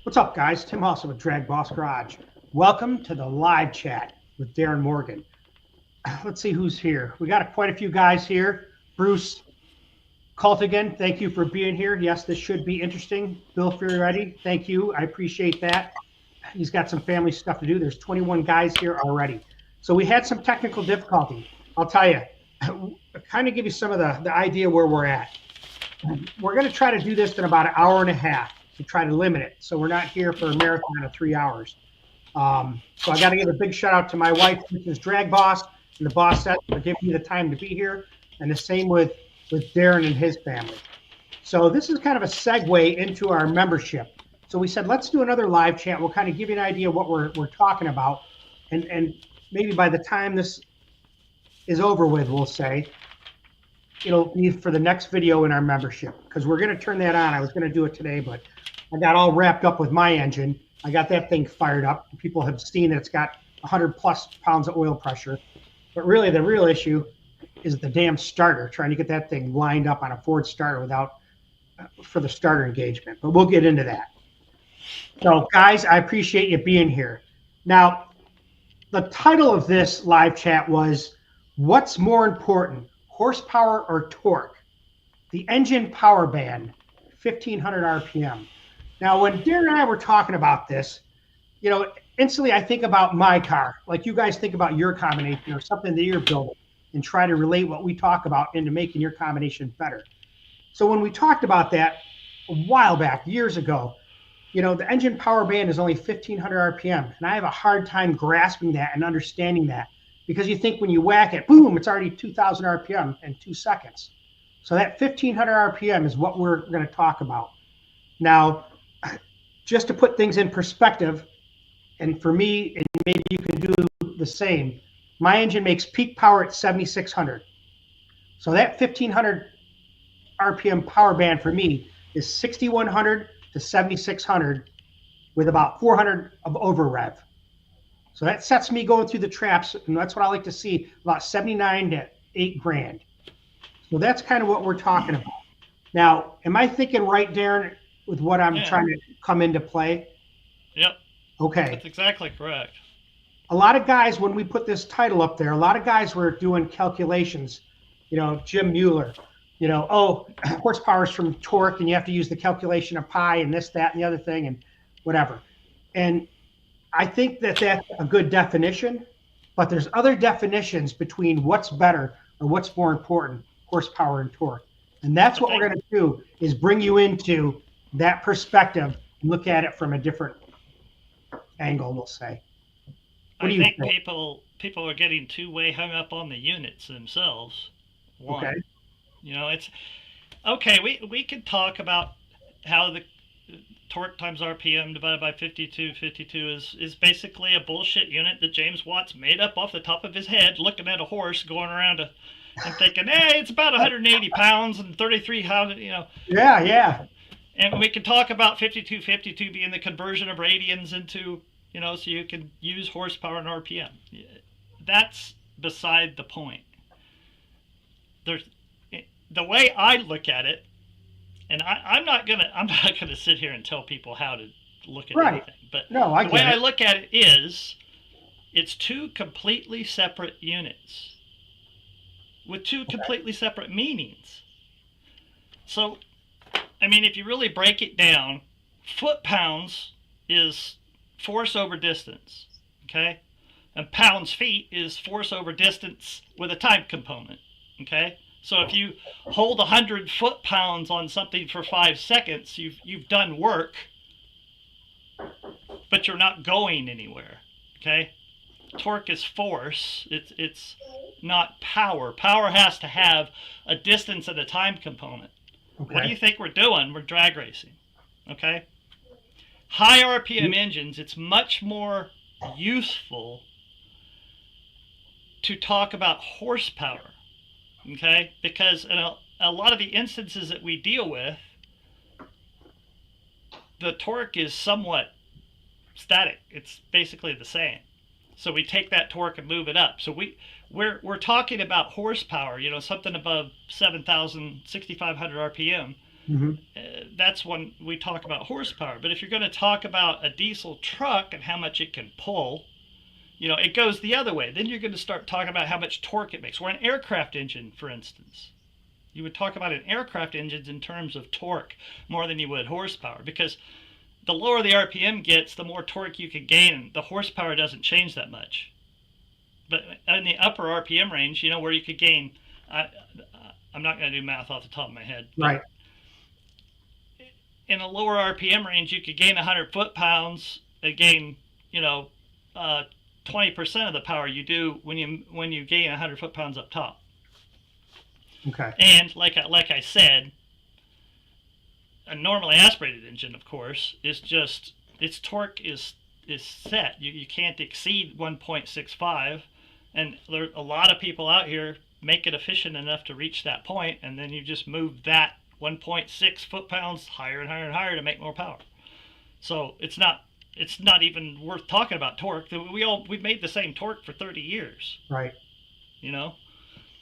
What's up, guys? Tim Hustle with DragBoss Garage. Welcome to the live chat with Darren Morgan. Let's see who's here. We got quite a few guys here. Bruce Cultigan, thank you for being here. Yes, this should be interesting. Bill Fioretti, thank you. I appreciate that. He's got some family stuff to do. There's 21 guys here already. So we had some technical difficulty. I'll tell you, kind of give you some of the idea where we're at. We're going to try to do this in about an hour and a half to try to limit it. So we're not here for a marathon of 3 hours. So I got to give a big shout out to my wife, Mrs. DragBoss, and the boss set for giving me the time to be here. And the same with Darren and his family. So this is kind of a segue into our membership. So we said, let's do another live chat. We'll kind of give you an idea of what we're talking about. And maybe by the time this is over with, we'll say, it'll be for the next video in our membership, because we're going to turn that on. I was going to do it today, but I got all wrapped up with my engine. I got that thing fired up. People have seen that it's got 100 plus pounds of oil pressure. But really, the real issue is the damn starter, trying to get that thing lined up on a Ford starter without for the starter engagement. But we'll get into that. So, guys, I appreciate you being here. Now, the title of this live chat was, what's more important, horsepower or torque? The engine power band, 1500 RPM. Now, when Darren and I were talking about this, instantly I think about my car, like you guys think about your combination or something that you're building, and try to relate what we talk about into making your combination better. So when we talked about that a while back, years ago, the engine power band is only 1500 RPM. And I have a hard time grasping that and understanding that, because you think when you whack it, boom, it's already 2000 RPM in 2 seconds. So that 1500 RPM is what we're going to talk about. Now, just to put things in perspective, and for me, and maybe you can do the same, my engine makes peak power at 7600. So that 1500 RPM power band for me is 6100 to 7600 with about 400 of over rev. So that sets me going through the traps, and that's what I like to see, about 79 to 8 grand. So that's kind of what we're talking about. Now, am I thinking right, Darren, with what I'm trying to come into play? Yep. Okay. That's exactly correct. A lot of guys, when we put this title up there, a lot of guys were doing calculations, Jim Mueller, horsepower is from torque, and you have to use the calculation of pi and this, that, and the other thing, and whatever. And I think that that's a good definition, but there's other definitions between what's better or what's more important, horsepower and torque. And that's what we're going to do, is bring you into that perspective and look at it from a different angle, we'll say. I think people are getting too way hung up on the units themselves. One, okay. It's okay. We could talk about how the torque times RPM divided by 52 is basically a bullshit unit that James Watt's made up off the top of his head, looking at a horse going around and thinking, hey, it's about 180 pounds and 3,300, Yeah. And we could talk about 52 being the conversion of radians into, so you can use horsepower and RPM. That's beside the point. The way I look at it, and I'm not gonna sit here and tell people how to look at anything. But the way I look at it is, it's two completely separate units with two completely separate meanings. So, if you really break it down, foot-pounds is force over distance, okay? And pounds-feet is force over distance with a time component, okay? So if you hold 100 foot-pounds on something for 5 seconds, you've done work, but you're not going anywhere, okay? Torque is force. It's not power. Power has to have a distance and a time component. Okay. What do you think we're doing? We're drag racing, okay? High RPM engines, it's much more useful to talk about horsepower, okay? Because in a lot of the instances that we deal with, the torque is somewhat static. It's basically the same. So we take that torque and move it up. So we're talking about horsepower, something above 7,000, 6,500 RPM. That's when we talk about horsepower. But if you're going to talk about a diesel truck and how much it can pull, it goes the other way. Then you're going to start talking about how much torque it makes. Or an aircraft engine, for instance. You would talk about an aircraft engine in terms of torque more than you would horsepower, because the lower the RPM gets, the more torque you can gain. The horsepower doesn't change that much. But in the upper RPM range, where you could gain, I'm not going to do math off the top of my head. Right. In a lower RPM range, you could gain 100 foot-pounds and gain, 20% of the power you do when you gain 100 foot-pounds up top. Okay. And like I said, a normally aspirated engine, of course, is just its torque is set. You can't exceed 1.65, and there are a lot of people out here make it efficient enough to reach that point, and then you just move that 1.6 foot-pounds higher and higher and higher to make more power. So it's not even worth talking about torque. We've made the same torque for 30 years. Right.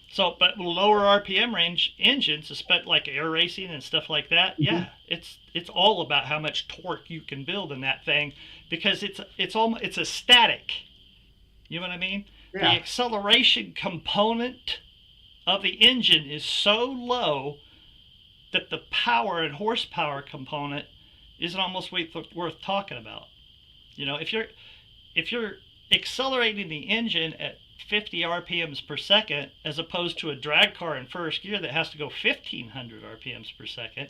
So, but lower RPM range engines, especially like air racing and stuff like that, it's all about how much torque you can build in that thing, because it's a static. You know what I mean? Yeah. The acceleration component of the engine is so low that the power and horsepower component isn't almost worth talking about. If you're accelerating the engine at 50 RPMs per second, as opposed to a drag car in first gear that has to go 1,500 RPMs per second,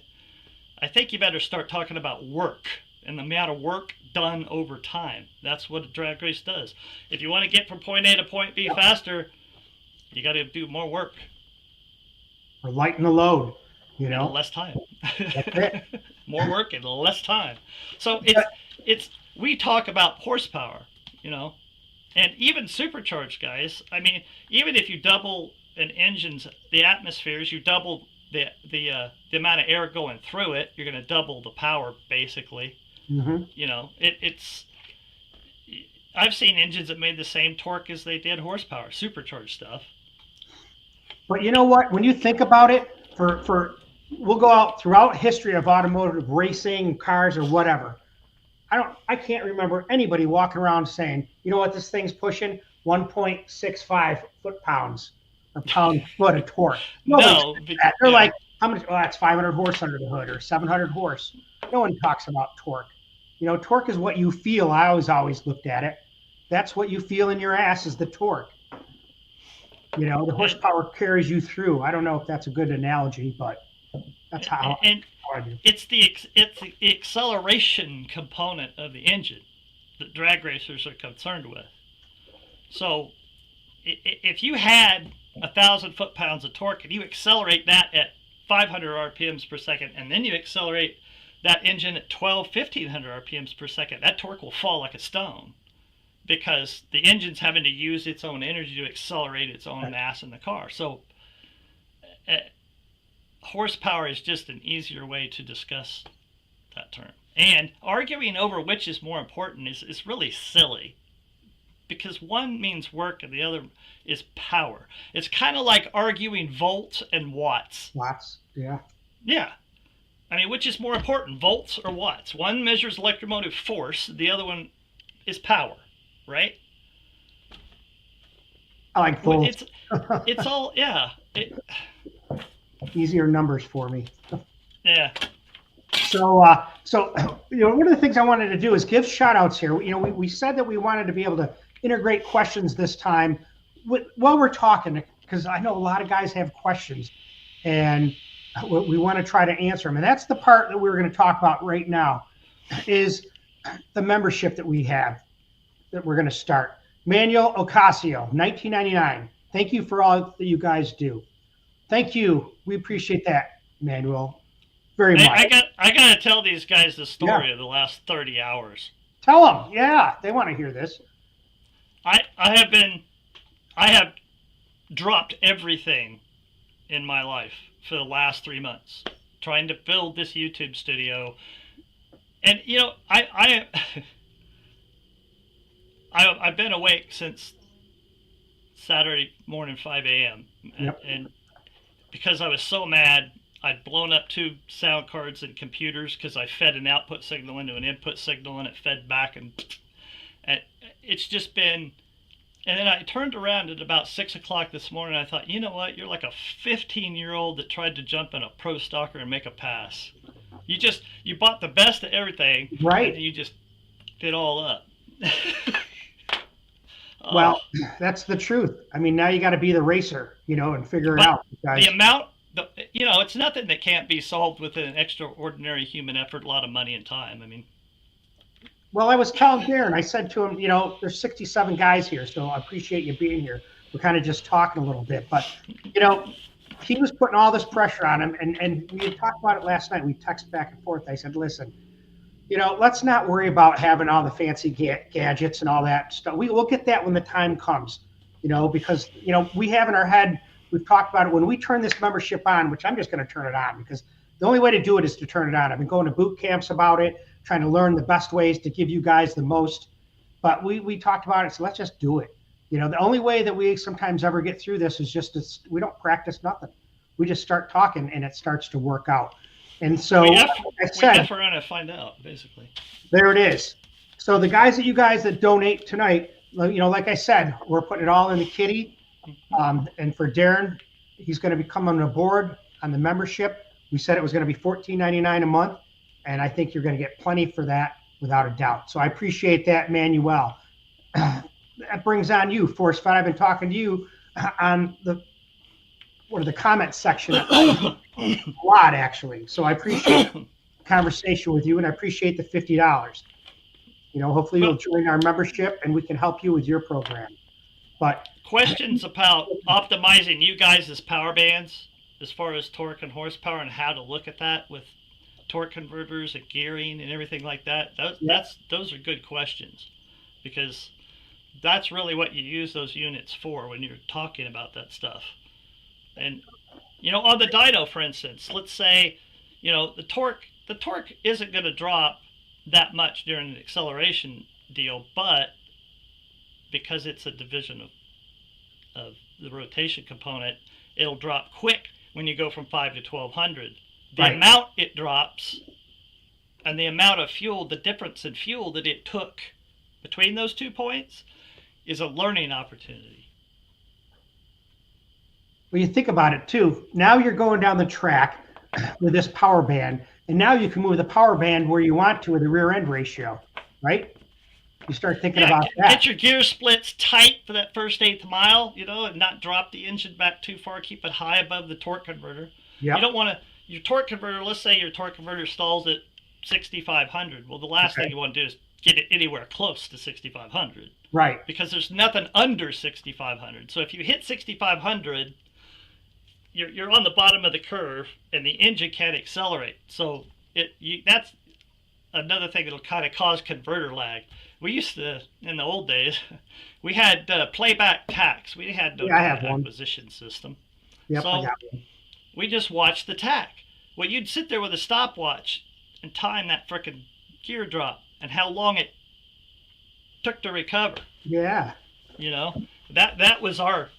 I think you better start talking about work and the amount of work done over time. That's what a drag race does. If you want to get from point A to point B faster, you got to do more work. Or lighten the load, In less time. That's it. More work in less time. So we talk about horsepower, and even supercharged guys. I mean, even if you double an engine's the atmospheres, you double the amount of air going through it, you're going to double the power basically. It's I've seen engines that made the same torque as they did horsepower, supercharged stuff. But you know what? When you think about it, we'll go out throughout history of automotive racing, cars, or whatever. I can't remember anybody walking around saying, you know what, this thing's pushing 1.65 foot-pounds or pound-foot of torque. No, they're like, how much? Oh, that's 500 horse under the hood or 700 horse. No one talks about torque. Torque is what you feel. I always looked at it. That's what you feel in your ass is the torque. The horsepower carries you through. I don't know if that's a good analogy, but that's how. It's the acceleration component of the engine that drag racers are concerned with. So if you had 1,000 foot-pounds of torque and you accelerate that at 500 RPMs per second, and then you accelerate that engine at 1,500 RPMs per second, that torque will fall like a stone, because the engine's having to use its own energy to accelerate its own mass in the car. So horsepower is just an easier way to discuss that term. And arguing over which is more important is really silly, because one means work and the other is power. It's kind of like arguing volts and watts. Watts, yeah. Yeah. I mean, which is more important, volts or watts? One measures electromotive force, the other one is power, right? I like volts. It's all, yeah. Easier numbers for me. Yeah. So, one of the things I wanted to do is give shout outs here. We said that we wanted to be able to integrate questions this time while we're talking, because I know a lot of guys have questions and we want to try to answer them. And that's the part that we're going to talk about right now, is the membership that we have that we're going to start. Manuel Ocasio, $19.99. Thank you for all that you guys do. Thank you. We appreciate that, Manuel, very much. I got to tell these guys the story of the last 30 hours. Tell them. Yeah, they want to hear this. I have dropped everything in my life for the last 3 months trying to build this YouTube studio. And, I've been awake since Saturday morning, 5 a.m. Yep. And because I was so mad, I'd blown up 2 sound cards and computers because I fed an output signal into an input signal and it fed back, and it's just been. And then I turned around at about 6 o'clock this morning. I thought, you know what? You're like a 15-year-old that tried to jump in a pro stalker and make a pass. You bought the best of everything, right? And you just did all up. Well, that's the truth. I mean, now you got to be the racer, and figure it out. Guys. The amount, it's nothing that can't be solved with an extraordinary human effort, a lot of money and time. I mean. Well, I was telling Darren, I said to him, there's 67 guys here, so I appreciate you being here. We're kind of just talking a little bit, but, he was putting all this pressure on him, and we had talked about it last night. We texted back and forth. I said, listen, let's not worry about having all the fancy gadgets and all that stuff. We'll get that when the time comes, because, we have in our head, we've talked about it, when we turn this membership on, which I'm just going to turn it on, because the only way to do it is to turn it on. I've been going to boot camps about it, trying to learn the best ways to give you guys the most. But we talked about it, so let's just do it. The only way that we sometimes ever get through this is we don't practice nothing. We just start talking, and it starts to work out. And so, we F around and find out, basically. There it is. So the you guys that donate tonight, like I said, we're putting it all in the kitty. And for Darren, he's going to be coming aboard on the membership. We said it was going to be $14.99 a month, and I think you're going to get plenty for that without a doubt. So I appreciate that, Manuel. That brings on you, Force Fed. I've been talking to you on the comment section a lot, actually. So I appreciate the conversation with you, and I appreciate the $50. Hopefully you'll join our membership, and we can help you with your program. But questions about optimizing you guys as power bands, as far as torque and horsepower, and how to look at that with torque converters and gearing and everything like that. Those are good questions, because that's really what you use those units for when you're talking about that stuff. And on the dyno, for instance, let's say the torque isn't going to drop that much during an acceleration deal, but because it's a division of the rotation component, it'll drop quick when you go from 5 to 1200. The right. amount it drops and the amount of fuel, the difference in fuel that it took between those 2 points, is a learning opportunity. Well, you think about it too. Now you're going down the track with this power band, and now you can move the power band where you want to with the rear end ratio, right? You start thinking about that. Get your gear splits tight for that first 1/8 mile, and not drop the engine back too far. Keep it high above the torque converter. Yep. You don't want to, your torque converter, let's say your torque converter stalls at 6,500. Well, the last thing you want to do is get it anywhere close to 6,500. Right. Because there's nothing under 6,500. So if you hit 6,500, you're on the bottom of the curve, and the engine can't accelerate. So that's another thing that'll kind of cause converter lag. We used to, in the old days, we had playback tax. We had no acquisition system. Yep, so I got one. We just watched the tack. Well, you'd sit there with a stopwatch and time that frickin' gear drop and how long it took to recover. Yeah. That was our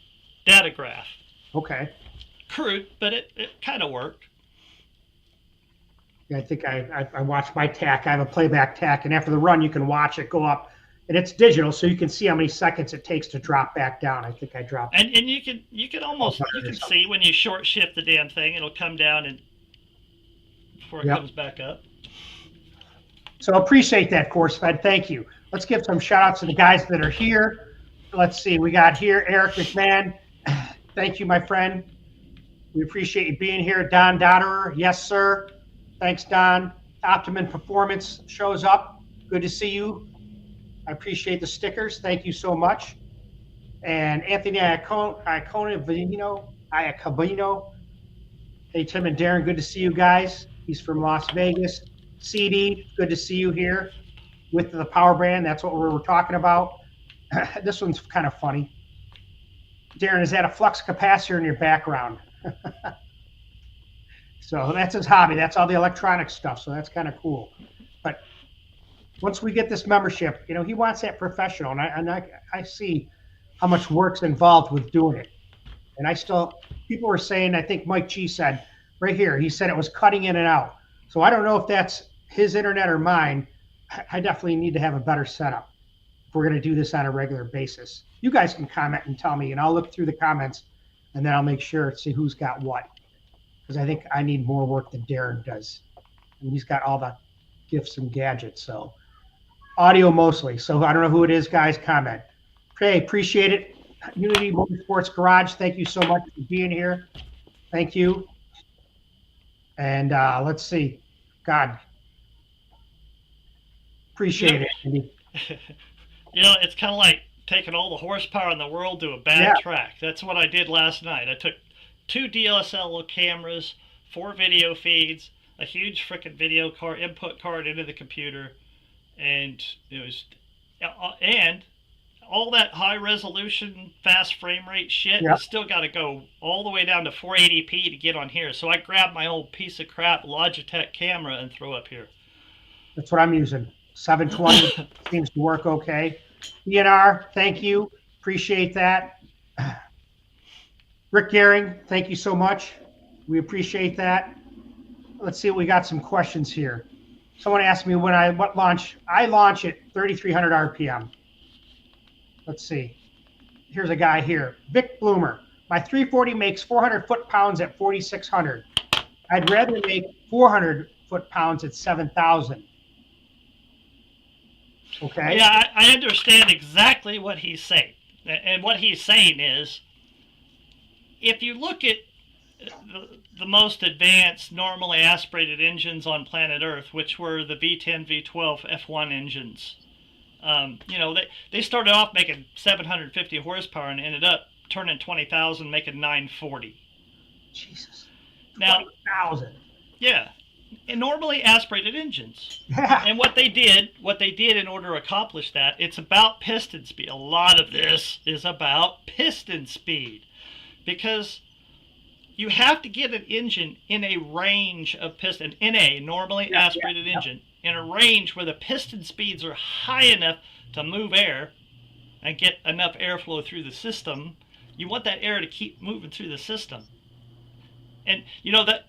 data graph. Okay. Crude, but it kind of worked. Yeah, I think I watched my tack. I have a playback tack, and after the run, you can watch it go up, and it's digital, so you can see how many seconds it takes to drop back down. I think I dropped. And you can almost see when you short shift the damn thing, it'll come down and before it comes back up. So appreciate that, Course Fed. Thank you. Let's give some shout outs to the guys that are here. Let's see. We got here Eric McMahon. Thank you, my friend. We appreciate you being here. Don Dotterer. Yes, sir. Thanks, Don. Optimum Performance shows up. Good to see you. I appreciate the stickers. Thank you so much. And Anthony Iacono. Hey, Tim and Darren, good to see you guys. He's from Las Vegas. CD, good to see you here with the power band. That's what we were talking about. This one's kind of funny. Darren, is that a flux capacitor in your background? So that's his hobby. That's all the electronic stuff. So that's kind of cool. But once we get this membership, he wants that professional. And I see how much work's involved with doing it. And people were saying, I think Mike G said, right here. He said it was cutting in and out. So I don't know if that's his internet or mine. I definitely need to have a better setup if we're going to do this on a regular basis. You guys can comment and tell me, and I'll look through the comments, and then I'll make sure to see who's got what. Because I think I need more work than Darren does. And he's got all the gifts and gadgets. So audio mostly. So I don't know who it is, guys. Comment. Okay, appreciate it. Unity Motorsports Garage, thank you so much for being here. Thank you. And let's see. God, appreciate it, Andy. You know, it's kind of like taking all the horsepower in the world to a bad track. That's what I did last night. I took 2 DSLR cameras, 4 video feeds, a huge freaking video card, input card into the computer, and it was, and all that high resolution, fast frame rate shit, you still got to go all the way down to 480p to get on here. So I grabbed my old piece of crap Logitech camera and throw up here. That's what I'm using. 720 seems to work okay. ENR, thank you. Appreciate that. Rick Gehring, thank you so much. We appreciate that. Let's see, we got some questions here. Someone asked me what launch. I launch at 3,300 RPM. Let's see. Here's a guy here. Vic Bloomer. My 340 makes 400 foot-pounds at 4,600. I'd rather make 400 foot-pounds at 7,000. Okay. Yeah, I understand exactly what he's saying. And what he's saying is, if you look at the most advanced, normally aspirated engines on planet Earth, which were the V10, V12, F1 engines, you know, they started off making 750 horsepower and ended up turning 20,000, making 940. Jesus. Now, 20,000. Yeah. And normally aspirated engines. Yeah. And what they did in order to accomplish that, it's about piston speed. A lot of this is about piston speed, because you have to get an engine in a range of piston, in a normally aspirated engine, in a range where the piston speeds are high enough to move air and get enough airflow through the system. You want that air to keep moving through the system. And you know that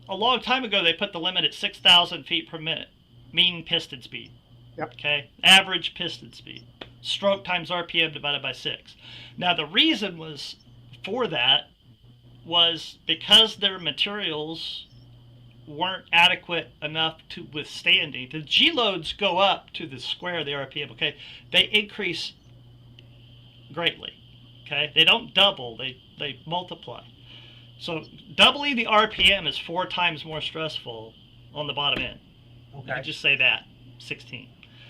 a long time ago they put the limit at 6,000 feet per minute, mean piston speed. Yep. Okay, average piston speed. Stroke times RPM divided by 6. Now the reason was for that was because their materials weren't adequate enough to withstand it. The G loads go up to the square of the RPM. Okay, they increase greatly. Okay, they don't double, they multiply. So doubling the RPM is 4 times more stressful on the bottom end. Okay. You can just say that, 16.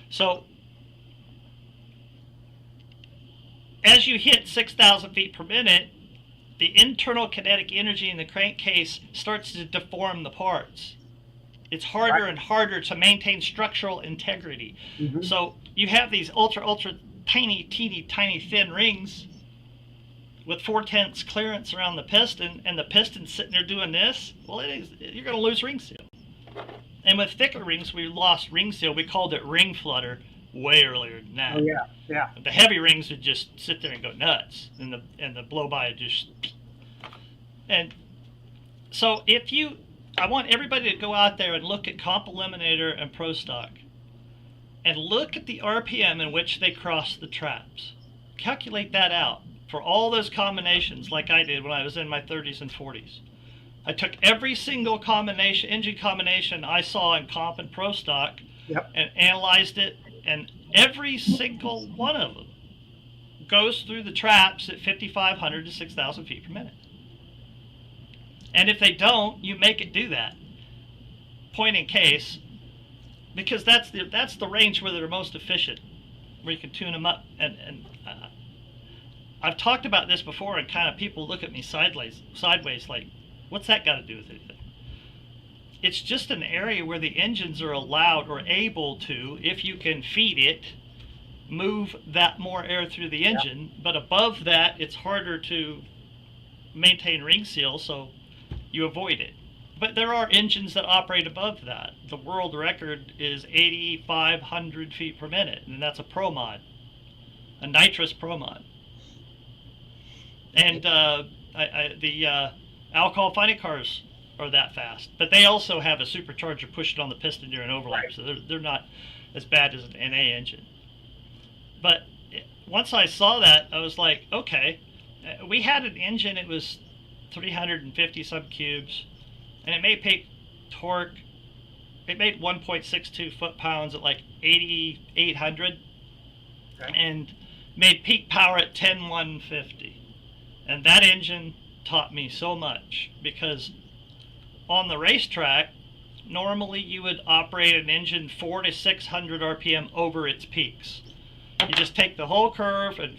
So as you hit 6,000 feet per minute, the internal kinetic energy in the crankcase starts to deform the parts. It's harder and harder to maintain structural integrity. Mm-hmm. So you have these ultra tiny, teeny, tiny, thin rings with 4/10 clearance around the piston, and the piston's sitting there doing this. Well, you're going to lose ring seal. And with thicker rings, we lost ring seal. We called it ring flutter way earlier than that. Oh yeah, yeah. The heavy rings would just sit there and go nuts, and the blow by would just. And so I want everybody to go out there and look at Comp Eliminator and Pro Stock, and look at the RPM in which they cross the traps. Calculate that out for all those combinations, like I did when I was in my 30s and 40s. I took every single engine combination I saw in Comp and Pro Stock, and analyzed it, and every single one of them goes through the traps at 5,500 to 6,000 feet per minute. And if they don't, you make it do that. Point in case, because that's the range where they're most efficient, where you can tune them up. And I've talked about this before, and kind of people look at me sideways like, what's that got to do with anything? It's just an area where the engines are allowed or able to, if you can feed it, move that more air through the engine. But above that, it's harder to maintain ring seal, so you avoid it. But there are engines that operate above that. The world record is 8,500 feet per minute, and that's a Pro Mod, a nitrous Pro Mod. And the alcohol fighting cars are that fast. But they also have a supercharger pushed on the piston during overlap, Right. so they're not as bad as an NA engine. But once I saw that, I was like, okay. We had an engine, it was 350 some cubes, and it made peak torque. It made 1.62 foot-pounds at like 8,800, Okay. and made peak power at 10,150. And that engine taught me so much, because on the racetrack, normally you would operate an engine 400 to 600 RPM over its peaks. You just take the whole curve, and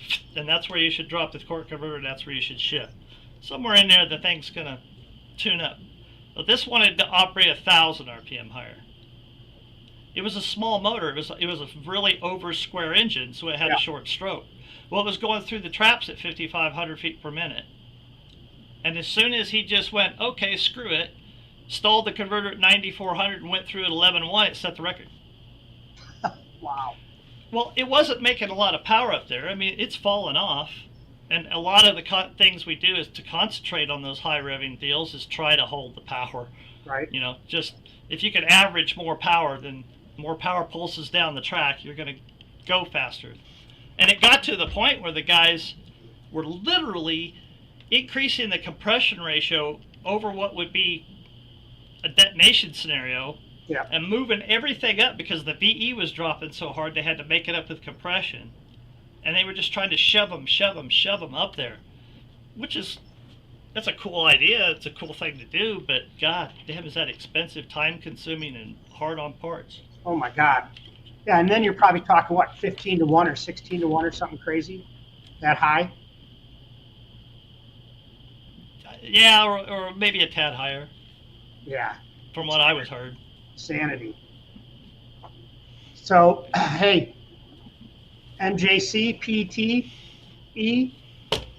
that's where you should drop the torque converter, and that's where you should shift. Somewhere in there, the thing's going to tune up. But this wanted to operate 1,000 RPM higher. It was a small motor. It was a really over square engine, so it had a short stroke. Well, it was going through the traps at 5,500 feet per minute. And as soon as he just went, okay, screw it, stalled the converter at 9,400 and went through at 11.1, it set the record. Wow. Well, it wasn't making a lot of power up there. I mean, it's fallen off. And a lot of the things we do is to concentrate on those high revving deals is try to hold the power. Right. You know, just if you can average more power, then more power pulses down the track, you're going to go faster. And it got to the point where the guys were literally increasing the compression ratio over what would be a detonation scenario. Yeah. And moving everything up because the VE was dropping so hard they had to make it up with compression. And they were just trying to shove them up there. That's a cool idea. It's a cool thing to do, but god damn, is that expensive, time consuming, and hard on parts. Oh my God. Yeah, and then you're probably talking, what, 15 to 1 or 16 to 1 or something crazy? That high? Yeah, or maybe a tad higher. Yeah. From what I was heard. Sanity. So, hey, MJC, PTE,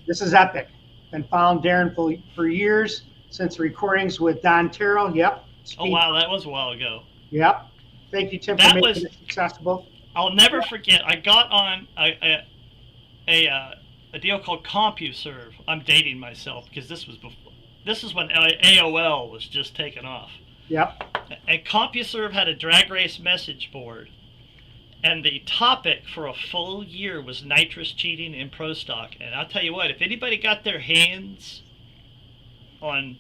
this is epic. Been following Darren for years, since recordings with Don Terrell. Yep. Oh, wow, that was a while ago. Yep. Thank you, Tim, for making it accessible. I'll never forget, I got on a deal called CompuServe. I'm dating myself because this is when AOL was just taking off. Yep. And CompuServe had a drag race message board, and the topic for a full year was nitrous cheating in pro stock. And I'll tell you what, if anybody got their hands on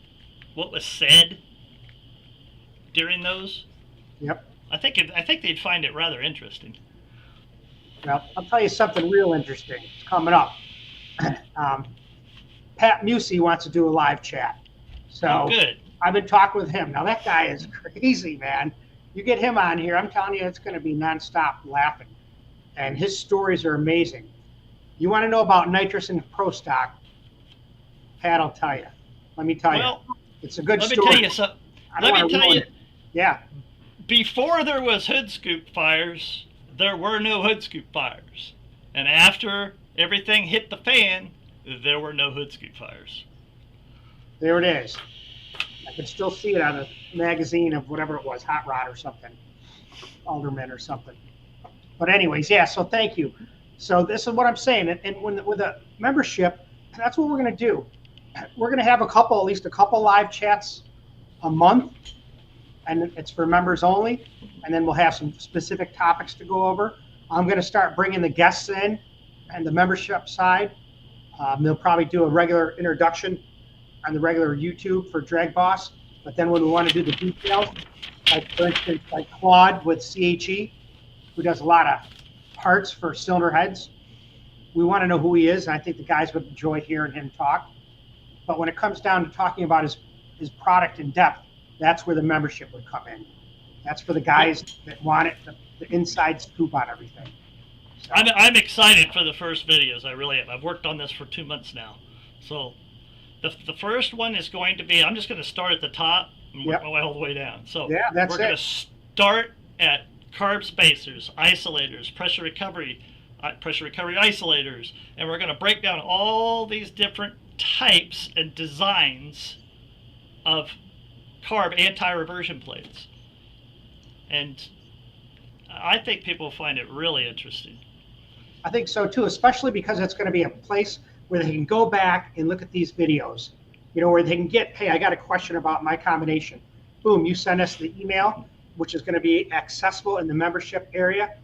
what was said during those, yep, I think they'd find it rather interesting. Well, I'll tell you something real interesting. It's coming up. Pat Musey wants to do a live chat. So good. I've been talking with him. Now, that guy is crazy, man. You get him on here, I'm telling you, it's going to be nonstop laughing. And his stories are amazing. You want to know about nitrous in pro stock? Pat will tell you. Let me tell you. It's a good story. Let me tell you something. Let me tell you. Yeah. Before there was hood scoop fires, there were no hood scoop fires. And after everything hit the fan, there were no hood scoop fires. There it is. I can still see it on a magazine of whatever it was, Hot Rod or something, Alderman or something. But anyways, yeah, so thank you. So this is what I'm saying. And with a membership, that's what we're going to do. We're going to have at least a couple live chats a month, and it's for members only. And then we'll have some specific topics to go over. I'm going to start bringing the guests in and the membership side. They'll probably do a regular introduction on the regular YouTube for DragBoss. But then when we want to do the details, like for instance, like Claude with CHE, who does a lot of parts for cylinder heads, we want to know who he is. And I think the guys would enjoy hearing him talk. But when it comes down to talking about his product in depth, that's where the membership would come in. That's for the guys that want it, the inside scoop on everything. So. I'm excited for the first videos. I really am. I've worked on this for 2 months now. So the first one is going to be, I'm just going to start at the top and work my way all the way down. So yeah, we're going to start at carb spacers, isolators, pressure recovery isolators, and we're going to break down all these different types and designs of carb anti-reversion plates. And I think people find it really interesting. I think so too, especially because it's going to be a place where they can go back and look at these videos. where they can get, hey, I got a question about my combination. Boom, you send us the email, which is going to be accessible in the membership area.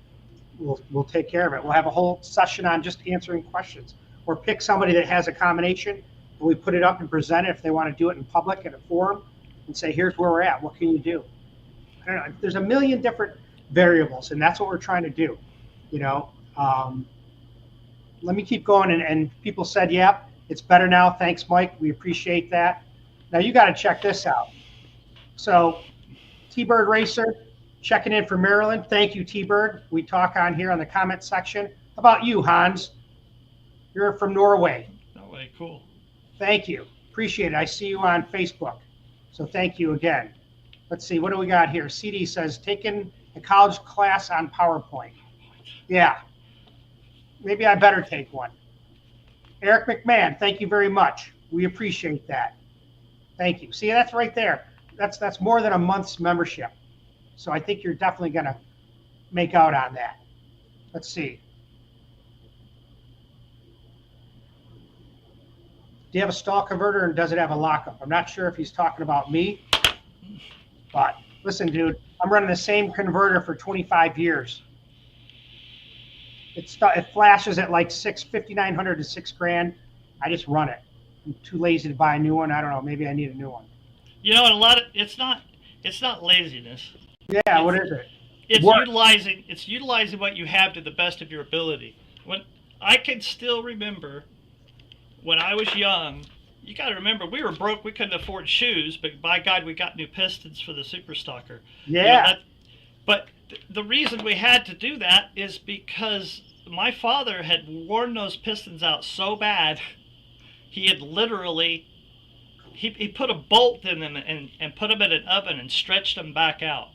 We'll take care of it. We'll have a whole session on just answering questions, or pick somebody that has a combination and we put it up and present it if they want to do it in public in a forum and say, here's where we're at. What can you do? I don't know. There's a million different variables, and that's what we're trying to do. Let me keep going. And people said, yeah, it's better now. Thanks, Mike. We appreciate that. Now you got to check this out. So T-Bird Racer checking in from Maryland. Thank you, T-Bird. We talk on here on the comment section. How about you, Hans? You're from Norway. Norway, cool. Thank you. Appreciate it. I see you on Facebook. So thank you again. Let's see. What do we got here? CD says, taking a college class on PowerPoint. Yeah. Maybe I better take one. Eric McMahon, thank you very much. We appreciate that. Thank you. See, that's right there. That's more than a month's membership. So I think you're definitely going to make out on that. Let's see. Do you have a stall converter, and does it have a lockup? I'm not sure if he's talking about me, but listen, dude, I'm running the same converter for 25 years. It flashes at like $5,900 to $6,000. I just run it. I'm too lazy to buy a new one. I don't know. Maybe I need a new one. And a lot of it's not laziness. Yeah, what is it? It's utilizing what you have to the best of your ability. When I can still remember when I was young, you got to remember we were broke. We couldn't afford shoes, but by God, we got new pistons for the Super Stalker. Yeah. But the reason we had to do that is because my father had worn those pistons out so bad, he had literally, he put a bolt in them and put them in an oven and stretched them back out.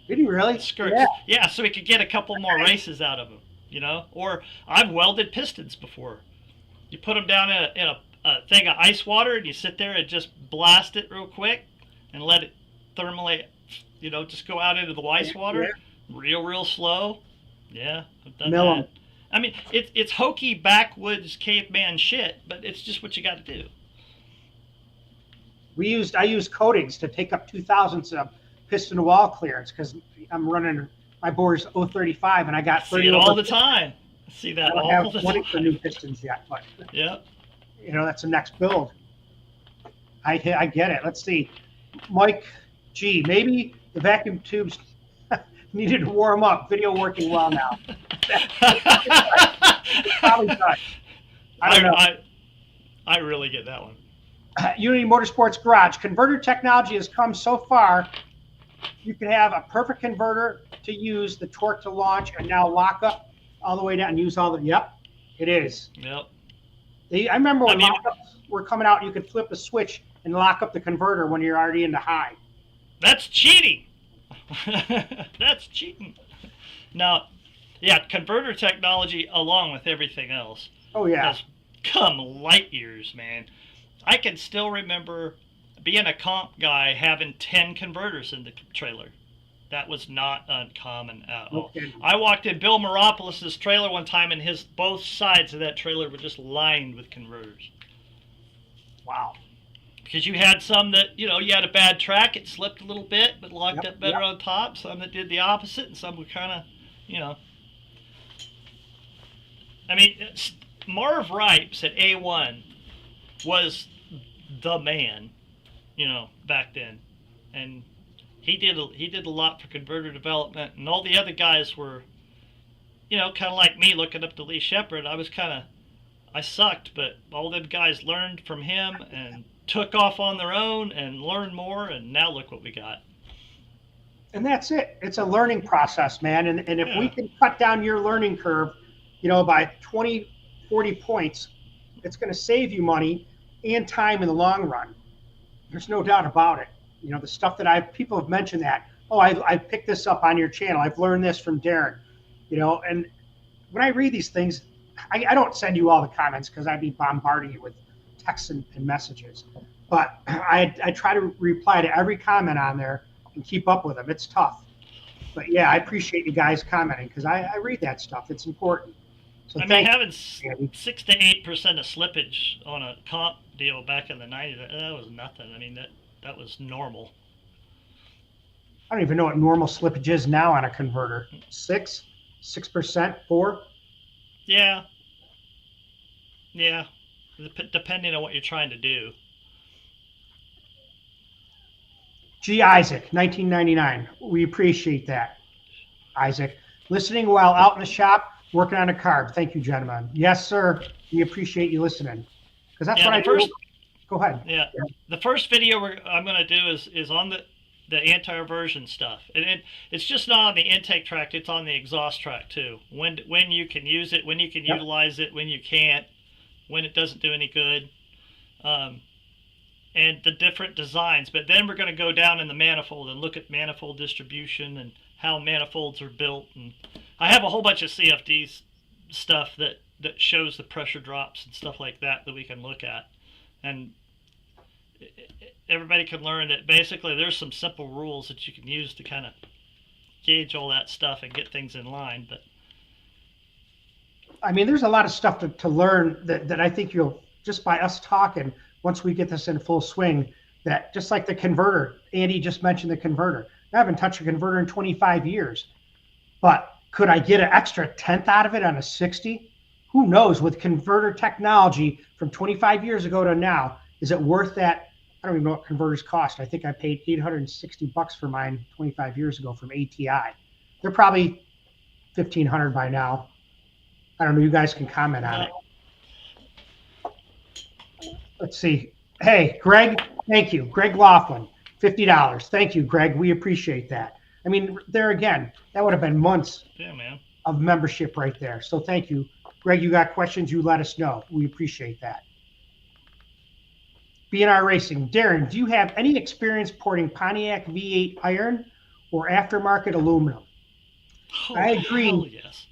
Did he really? Skirts. Yeah, so he could get a couple more races out of them, Or I've welded pistons before. You put them down in a thing of ice water and you sit there and just blast it real quick and let it thermally, just go out into the ice water, real slow. Yeah, I've done that. I mean, it's hokey backwoods caveman shit, but it's just what you got to do. I used coatings to take up 2,000ths of piston wall clearance because I'm running my bore's 035 and I got 30 see it all the time. I see that all the time. I don't have 20 for new pistons yet, but yeah, that's the next build. I get it. Let's see, Mike G. Maybe the vacuum tubes needed to warm up. Video working well now. Probably not. I don't know. I really get that one. Unity Motorsports Garage. Converter technology has come so far. You can have a perfect converter to use, the torque to launch, and now lock up all the way down and use all the. Yep, it is. Yep. I remember when lockups were coming out, you could flip a switch and lock up the converter when you're already in the high. That's cheating. That's cheating. Now, converter technology, along with everything else, has come light years, man. I can still remember being a comp guy having 10 converters in the trailer. That was not uncommon at all. Okay. I walked in Bill Meropolis' trailer one time, and both sides of that trailer were just lined with converters. Wow. Because you had some that, you had a bad track, it slipped a little bit, but locked up better on top. Some that did the opposite, and some were kind of, I mean, Marv Ripes at A1 was the man, back then. And he did a lot for converter development, and all the other guys were, kind of like me looking up to Lee Shepard. I sucked, but all them guys learned from him and took off on their own and learned more, and now look what we got. And that's it. It's a learning process, man. And if we can cut down your learning curve, by 20, 40 points, it's going to save you money and time in the long run. There's no doubt about it. The stuff that people have mentioned that, I picked this up on your channel. I've learned this from Darren, and when I read these things, I don't send you all the comments because I'd be bombarding you with texts and messages. But I try to reply to every comment on there and keep up with them. It's tough. But yeah, I appreciate you guys commenting because I read that stuff. It's important. So I mean, having 6 to 8% of slippage on a comp deal back in the 90s, that was nothing. I mean, that was normal. I don't even know what normal slippage is now on a converter. 6%, 4? Yeah. Yeah. Depending on what you're trying to do. G. Isaac, 1999. We appreciate that, Isaac. Listening while out in the shop, working on a carb. Thank you, gentlemen. Yes, sir. We appreciate you listening. Because that's what I do. Go ahead. Yeah. The first video I'm going to do is on the anti-reversion stuff. And it's just not on the intake tract, it's on the exhaust tract too. When you can use it, when you can utilize it, when you can't, when it doesn't do any good. And the different designs. But then we're going to go down in the manifold and look at manifold distribution and how manifolds are built. And I have a whole bunch of CFD stuff that shows the pressure drops and stuff like that we can look at. And everybody can learn that basically there's some simple rules that you can use to kind of gauge all that stuff and get things in line. But I mean, there's a lot of stuff to learn that I think you'll, just by us talking, once we get this in full swing, that just like the converter, Andy just mentioned the converter. I haven't touched a converter in 25 years, but could I get an extra tenth out of it on a 60? Who knows? With converter technology from 25 years ago to now, is it worth that? I don't even know what converters cost. I think I paid $860 for mine 25 years ago from ATI. They're probably $1,500 by now. I don't know. You guys can comment on it. Let's see. Hey, Greg, thank you. Greg Laughlin, $50. Thank you, Greg. We appreciate that. I mean, there again, that would have been months of membership right there. So thank you. Greg, you got questions, you let us know. We appreciate that. B&R Racing. Darren, do you have any experience porting Pontiac V8 iron or aftermarket aluminum? Oh, I agree. Yes.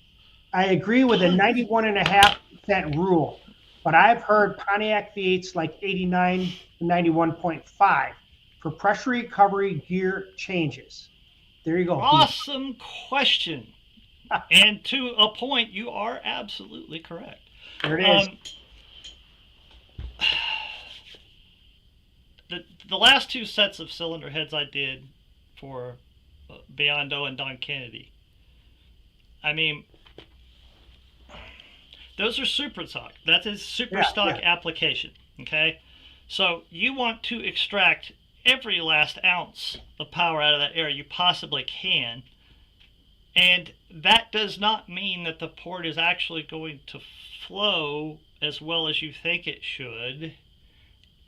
I agree with the 91.5% rule. But I've heard Pontiac V8s like 89 and 91.5 for pressure recovery gear changes. There you go. Awesome question. And to a point, you are absolutely correct. There it is. The last two sets of cylinder heads I did for Biondo and Don Kennedy, I mean, those are super stock. That is super stock application. Okay, so you want to extract every last ounce of power out of that air you possibly can, and that does not mean that the port is actually going to flow as well as you think it should,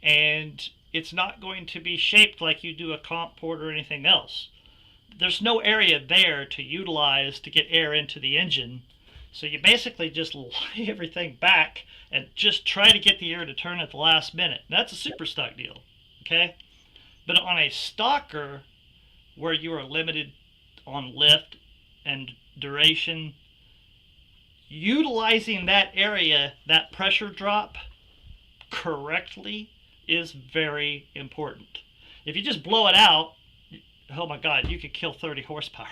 and it's not going to be shaped like you do a comp port or anything else. There's no area there to utilize to get air into the engine. So you basically just lay everything back and just try to get the air to turn at the last minute. That's a super stock deal, okay? But on a stocker, where you are limited on lift and duration, utilizing that area, that pressure drop, correctly is very important. If you just blow it out, oh my God, you could kill 30 horsepower.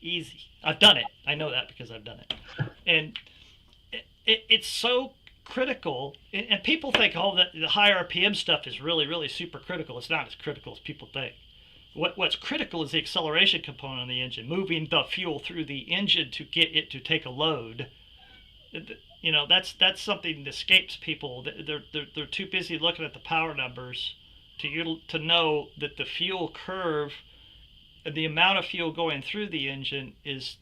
Easy. I've done it. I know that because I've done it. And it's so critical. And people think, oh, the high RPM stuff is really, really super critical. It's not as critical as people think. What's critical is the acceleration component of the engine, moving the fuel through the engine to get it to take a load. You know, that's something that escapes people. They're too busy looking at the power numbers to know that the fuel curve, the amount of fuel going through the engine, is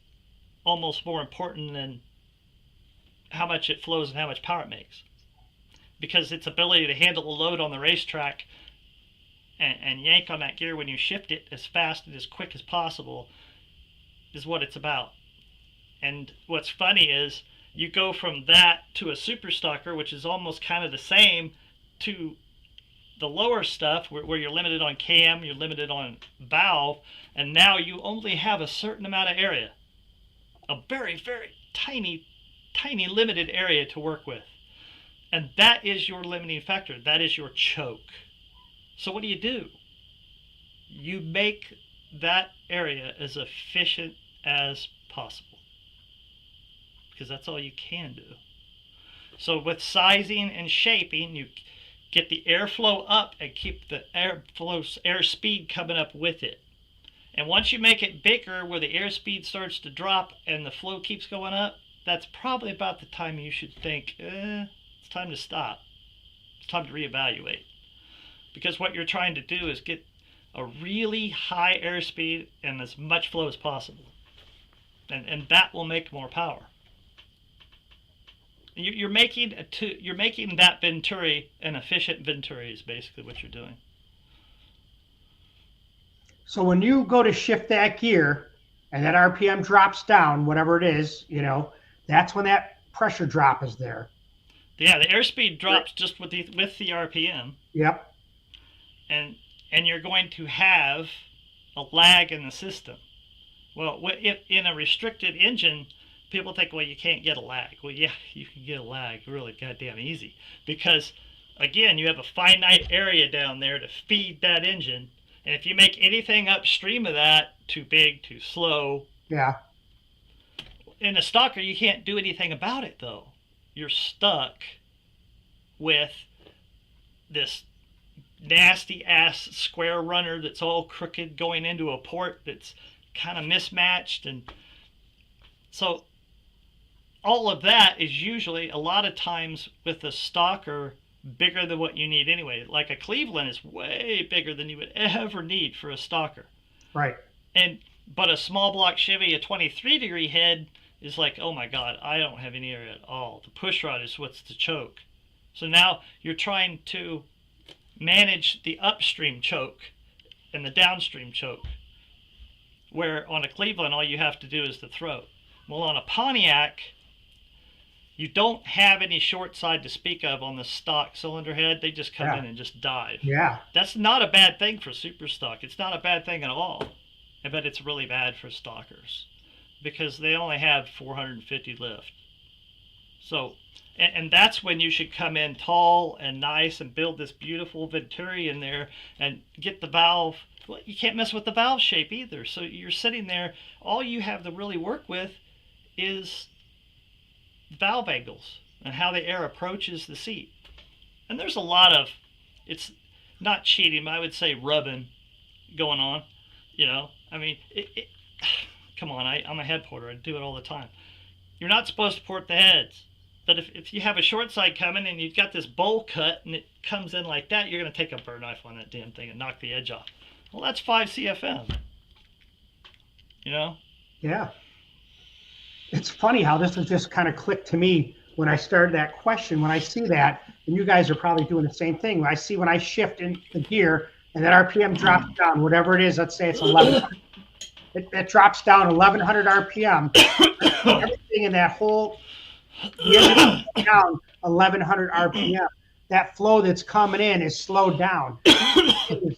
almost more important than how much it flows and how much power it makes, because its ability to handle a load on the racetrack and yank on that gear when you shift it as fast and as quick as possible is what it's about. And what's funny is you go from that to a super stocker, which is almost kind of the same, to the lower stuff where you're limited on cam, you're limited on valve, and now you only have a certain amount of area, a very, very tiny limited area to work with. And that is your limiting factor. That is your choke. So what do? You make that area as efficient as possible. because that's all you can do. So with sizing and shaping, you get the airflow up and keep the air speed coming up with it. And once you make it bigger where the airspeed starts to drop and the flow keeps going up, that's probably about the time you should think, it's time to stop. It's time to reevaluate. Because what you're trying to do is get a really high airspeed and as much flow as possible. And that will make more power. You're making that venturi an efficient venturi is basically what you're doing. So when you go to shift that gear and that RPM drops down, whatever it is, that's when that pressure drop is there. Yeah, the airspeed drops just with the RPM. Yep. And you're going to have a lag in the system. Well, if in a restricted engine, people think, well, you can't get a lag. Well, yeah, you can get a lag really goddamn easy because, again, you have a finite area down there to feed that engine. And if you make anything upstream of that too big, too slow, yeah. In a stalker, you can't do anything about it, though. You're stuck with this nasty-ass square runner that's all crooked going into a port that's kind of mismatched. And so all of that is usually, a lot of times with a stalker, bigger than what you need anyway. Like a Cleveland is way bigger than you would ever need for a stalker. Right. But a small block Chevy, a 23-degree head is like, oh my God, I don't have any area at all. The push rod is what's the choke. So now you're trying to manage the upstream choke and the downstream choke. Where on a Cleveland, all you have to do is the throat. Well, on a Pontiac, you don't have any short side to speak of on the stock cylinder head. They just come in and just dive. Yeah. That's not a bad thing for super stock. It's not a bad thing at all. But it's really bad for stalkers because they only have 450 lift. So, and that's when you should come in tall and nice and build this beautiful venturi in there and get the valve. Well, you can't mess with the valve shape either. So you're sitting there. All you have to really work with is valve angles and how the air approaches the seat. And there's a lot of, it's not cheating, but I would say rubbing going on. I mean, come on, I'm a head porter. I do it all the time. You're not supposed to port the heads. But if you have a short side coming and you've got this bowl cut and it comes in like that, you're going to take a burr knife on that damn thing and knock the edge off. Well, that's 5 CFM. Yeah. It's funny how this was just kind of clicked to me when I started that question. When I see that, and you guys are probably doing the same thing. When I shift in the gear and that RPM drops down, whatever it is, let's say it's 1100. It drops down 1100 RPM. Everything in that whole down 1100 RPM. That flow that's coming in is slowed down. It'll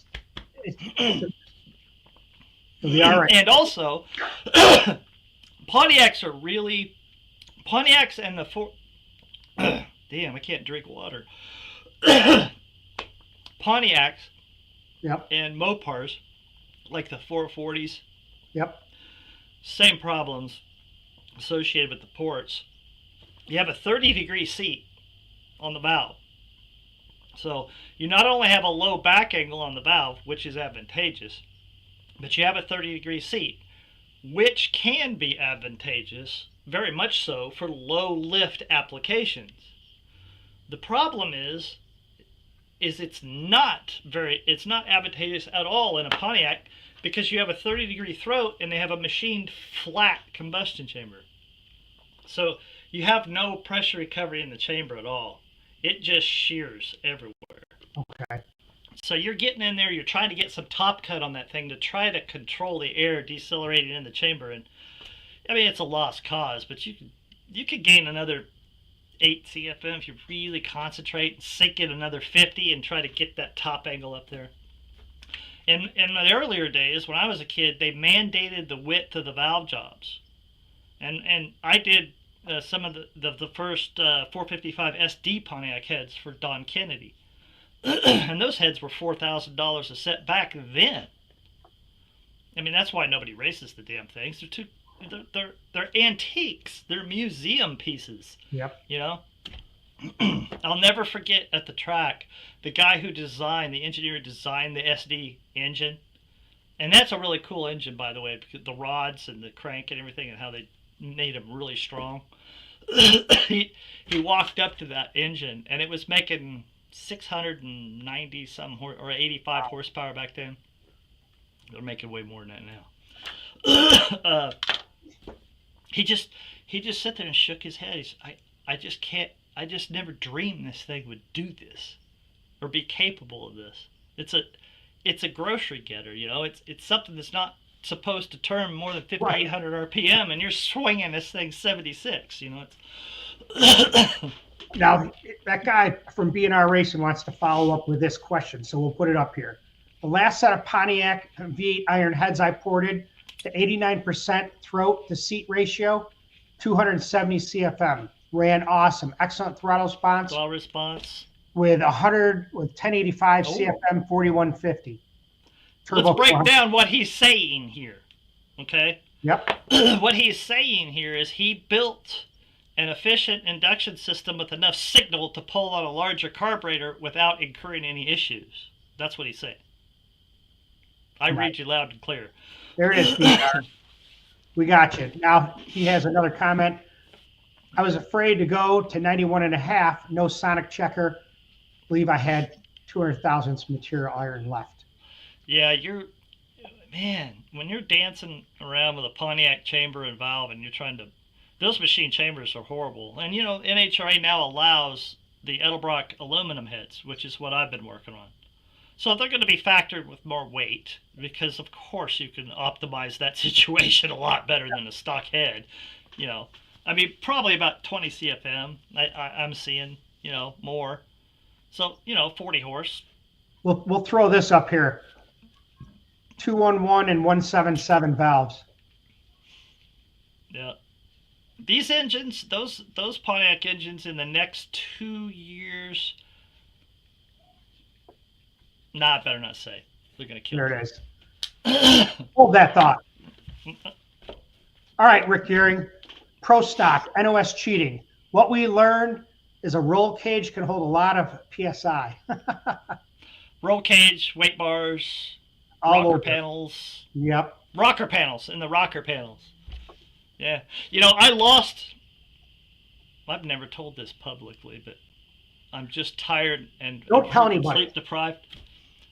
be all right. And also, Pontiacs and the damn, I can't drink water. Pontiacs and Mopars, like the 440s, same problems associated with the ports. You have a 30-degree seat on the valve. So you not only have a low back angle on the valve, which is advantageous, but you have a 30-degree seat, which can be advantageous, very much so, for low lift applications. The problem is it's not advantageous at all in a Pontiac because you have a 30-degree throat and they have a machined flat combustion chamber. So you have no pressure recovery in the chamber at all. It just shears everywhere. Okay. So you're getting in there, you're trying to get some top cut on that thing to try to control the air decelerating in the chamber. And I mean, it's a lost cause, but you could gain another 8 CFM if you really concentrate and sink in another 50 and try to get that top angle up there. In the earlier days, when I was a kid, they mandated the width of the valve jobs. And I did some of the first 455 SD Pontiac heads for Don Kennedy. And those heads were $4,000 a set back then. I mean, that's why nobody races the damn things. They're they're antiques. They're museum pieces. Yep. You know, I'll never forget at the track the guy who designed, the engineer who designed the SD engine, and that's a really cool engine, by the way, because the rods and the crank and everything and how they made them really strong. he walked up to that engine and it was making 690 some or 85 horsepower back then. They're making way more than that now. He just sat there and shook his head. I just can't. I just never dreamed this thing would do this or be capable of this. It's a grocery getter, you know. It's something that's not supposed to turn more than 5,800 RPM, and you're swinging this thing 76. You know. Now that guy from B&R Racing wants to follow up with this question, so we'll put it up here. The last set of Pontiac V8 iron heads I ported to 89% throat to seat ratio, 270 CFM. Ran awesome. Excellent throttle response. Throttle response. With 1085 CFM 4150. Let's break down what he's saying here. Okay? Yep. What he's saying here is he built an efficient induction system with enough signal to pull on a larger carburetor without incurring any issues. That's what he's saying. I read you loud and clear. There it is. We got you. Now he has another comment. I was afraid to go to 91.5, no sonic checker. Believe I had 200 thousandths material iron left. Yeah, when you're dancing around with a Pontiac chamber and valve and you're trying to, those machine chambers are horrible. And you know, NHRA now allows the Edelbrock aluminum heads, which is what I've been working on. So they're going to be factored with more weight because, of course, you can optimize that situation a lot better than a stock head. You know, I mean, probably about 20 CFM. I'm seeing, you know, more. So, you know, 40 horse. We'll throw this up here. 211 and 177 valves. Yeah. These engines, those Pontiac engines in the next 2 years. Nah, I better not say. They're going to kill There it is. Hold that thought. All right, Rick Gearing. Pro stock, NOS cheating. What we learned is a roll cage can hold a lot of PSI. Roll cage, weight bars, rocker panels. Yep. Rocker panels, in the rocker panels. Yeah. You know, I've never told this publicly, but I'm just tired and don't tell anybody. Sleep deprived.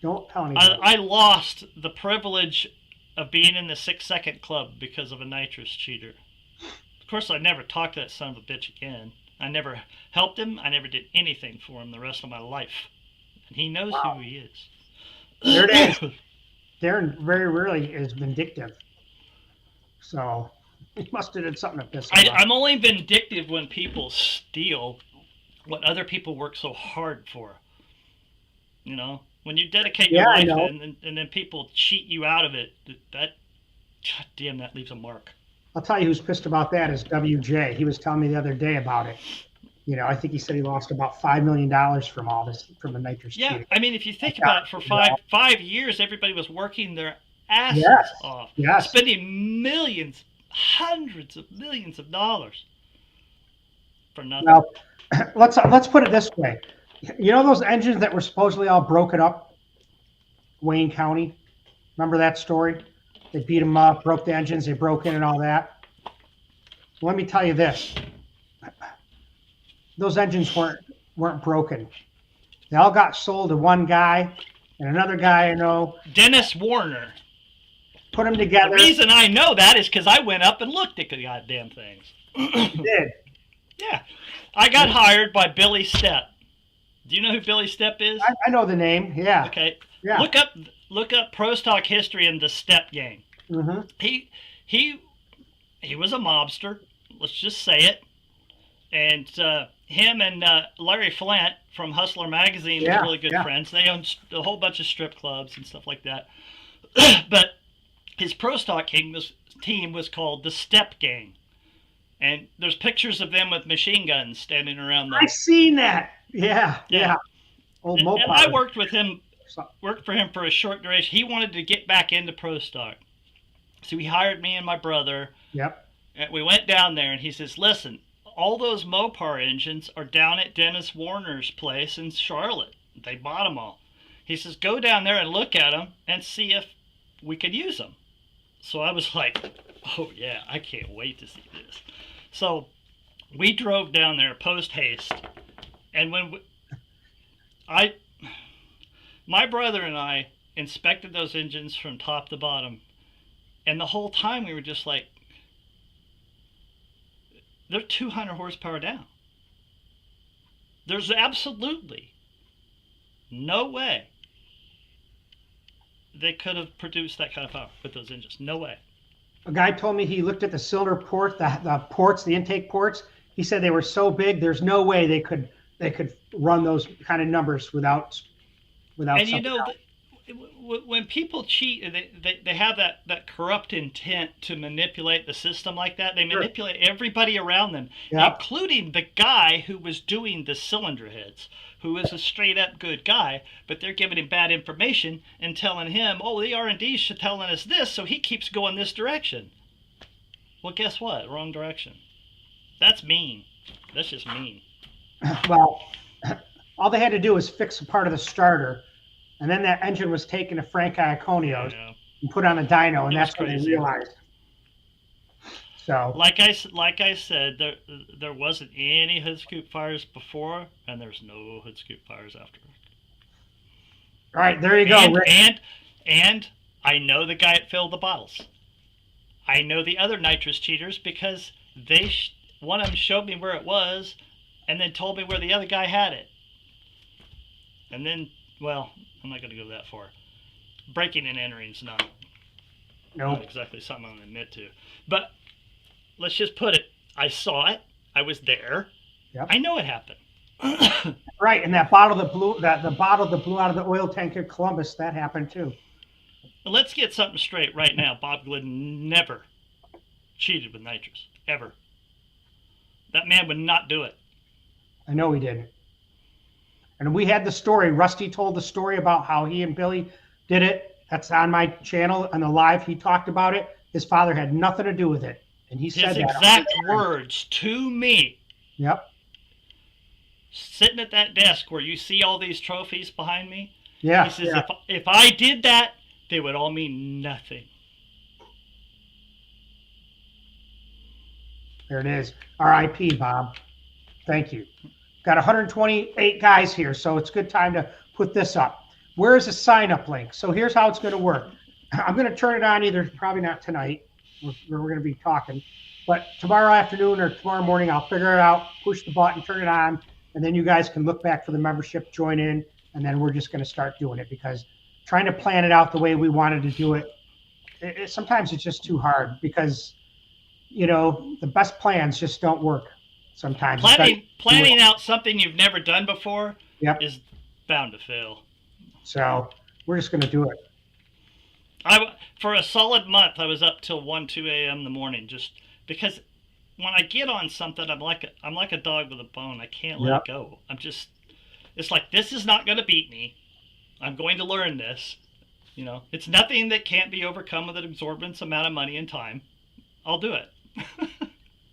Don't tell anybody. I lost the privilege of being in the 6-second club because of a nitrous cheater. Of course, I never talked to that son of a bitch again. I never helped him. I never did anything for him the rest of my life. And he knows who he is. There it is. Darren very rarely is vindictive. So he must have did something to piss him off. I'm only vindictive when people steal what other people work so hard for. You know? When you dedicate your life and then people cheat you out of it, God damn, that leaves a mark. I'll tell you who's pissed about that is WJ. He was telling me the other day about it. You know, I think he said he lost about $5 million from all this, from the nitrous cheating. I mean, if you think about it, for five years, everybody was working their asses off, spending millions, hundreds of millions of dollars for nothing. Now, let's put it this way. You know those engines that were supposedly all broken up? Wayne County. Remember that story? They beat them up, broke the engines, they broke in and all that. Well, let me tell you this. Those engines weren't broken. They all got sold to one guy and another guy I know. Dennis Warner. Put them together. The reason I know that is because I went up and looked at the goddamn things. You did? Yeah. I got hired by Billy Stepp. Do you know who Billy Stepp is? I know the name, yeah. Okay. Yeah. Look up Pro Stock history in the Stepp gang. Mm-hmm. He was a mobster. Let's just say it. And him and Larry Flint from Hustler Magazine were really good friends. They owned a whole bunch of strip clubs and stuff like that. But his Pro Stock team was called the Stepp Gang. And there's pictures of them with machine guns standing around them. I've seen that. Yeah. Old and I worked for him for a short duration. He wanted to get back into Pro Stock. So he hired me and my brother. Yep. And we went down there, and he says, listen, all those Mopar engines are down at Dennis Warner's place in Charlotte. They bought them all. He says, go down there and look at them and see if we could use them. So I was like, oh, yeah, I can't wait to see this. So we drove down there post haste. And when my brother and I inspected those engines from top to bottom. And the whole time we were just like, they're 200 horsepower down. There's absolutely no way they could have produced that kind of power with those engines. No way. A guy told me he looked at the cylinder port, the ports, the intake ports. He said they were so big, there's no way they could run those kind of numbers without. And you know, when people cheat, they have that corrupt intent to manipulate the system like that. They manipulate everybody around them, including the guy who was doing the cylinder heads, who is a straight up good guy, but they're giving him bad information and telling him, oh, the R&D's telling us this, so he keeps going this direction. Well, guess what? Wrong direction. That's mean. That's just mean. Well, all they had to do was fix a part of the starter. And then that engine was taken to Frank Iaconio's and put on a dyno, and that's what they realized. So, like I said, there wasn't any hood scoop fires before, and there's no hood scoop fires after. All right, there you go. And I know the guy that filled the bottles. I know the other nitrous cheaters because one of them showed me where it was, and then told me where the other guy had it. And then, well, I'm not going to go that far. Breaking and entering is not exactly something I'm going to admit to. But let's just put it, I saw it. I was there. Yep. I know it happened. Right, and that bottle that blew out of the oil tank in Columbus, that happened too. Let's get something straight right now. Bob Glidden never cheated with nitrous, ever. That man would not do it. I know he didn't. And we had the story. Rusty told the story about how he and Billy did it. That's on my channel. On the live, he talked about it. His father had nothing to do with it. And he said his exact words to me. Yep. Sitting at that desk where you see all these trophies behind me. Yeah. He says, if I did that, they would all mean nothing. There it is. R.I.P. Bob. Thank you. Got 128 guys here, so it's a good time to put this up. Where is the sign-up link? So here's how it's going to work. I'm going to turn it on probably not tonight. We're going to be talking. But tomorrow afternoon or tomorrow morning, I'll figure it out, push the button, turn it on, and then you guys can look back for the membership, join in, and then we're just going to start doing it because trying to plan it out the way we wanted to do it, sometimes it's just too hard because, you know, the best plans just don't work. Sometimes planning out something you've never done before is bound to fail. So we're just going to do it. For a solid month, I was up till 2 a.m. in the morning just because when I get on something, I'm like a dog with a bone. I can't let it go. It's like, this is not going to beat me. I'm going to learn this. You know, it's nothing that can't be overcome with an exorbitant amount of money and time. I'll do it.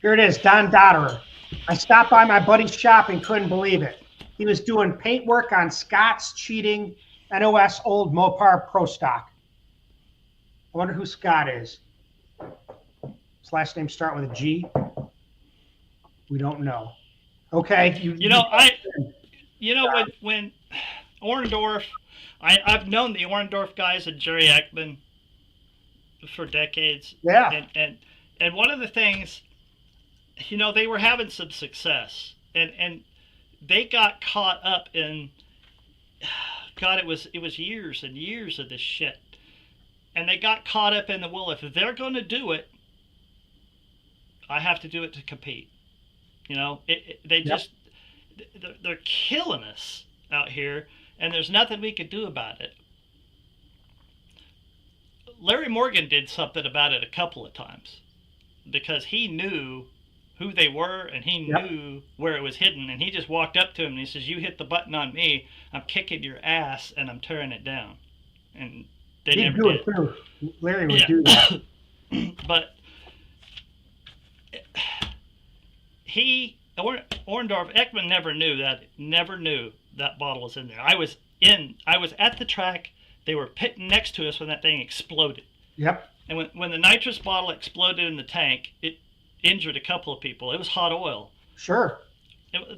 Here it is, Don Dotterer. I stopped by my buddy's shop and couldn't believe it. He was doing paint work on Scott's cheating NOS old Mopar Pro Stock. I wonder who Scott is. His last name start with a G? We don't know. Okay. When Orndorff, I've known the Orndorff guys and Jerry Ekman for decades. Yeah. And one of the things, you know, they were having some success and they got caught up in, God, it was years and years of this shit. And they got caught up in the, well, if they're going to do it, I have to do it to compete. You know, they're killing us out here and there's nothing we could do about it. Larry Morgan did something about it a couple of times because he knew who they were and he knew where it was hidden, and he just walked up to him and he says, you hit the button on me, I'm kicking your ass and I'm tearing it down. And they never did. Larry would do that. But Orndorff, Ekman never knew that bottle was in there. I was at the track. They were pitting next to us when that thing exploded. Yep. And when the nitrous bottle exploded in the tank, it injured a couple of people. It was hot oil. Sure.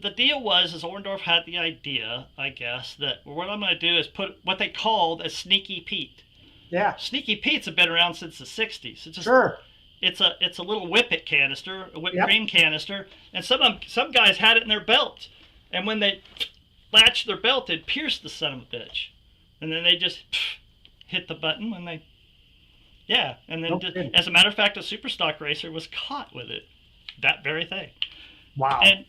The deal was, Orndorff had the idea, I guess, that what I'm going to do is put what they called a Sneaky Pete. Yeah. Sneaky Pete's have been around since the 60s. Sure. It's a little whippet canister, a whipped cream canister, and some guys had it in their belt. And when they latched their belt, they'd pierce the son of a bitch. And then they just hit the button when they... Yeah, and then as a matter of fact, a Superstock racer was caught with it. That very thing. Wow. And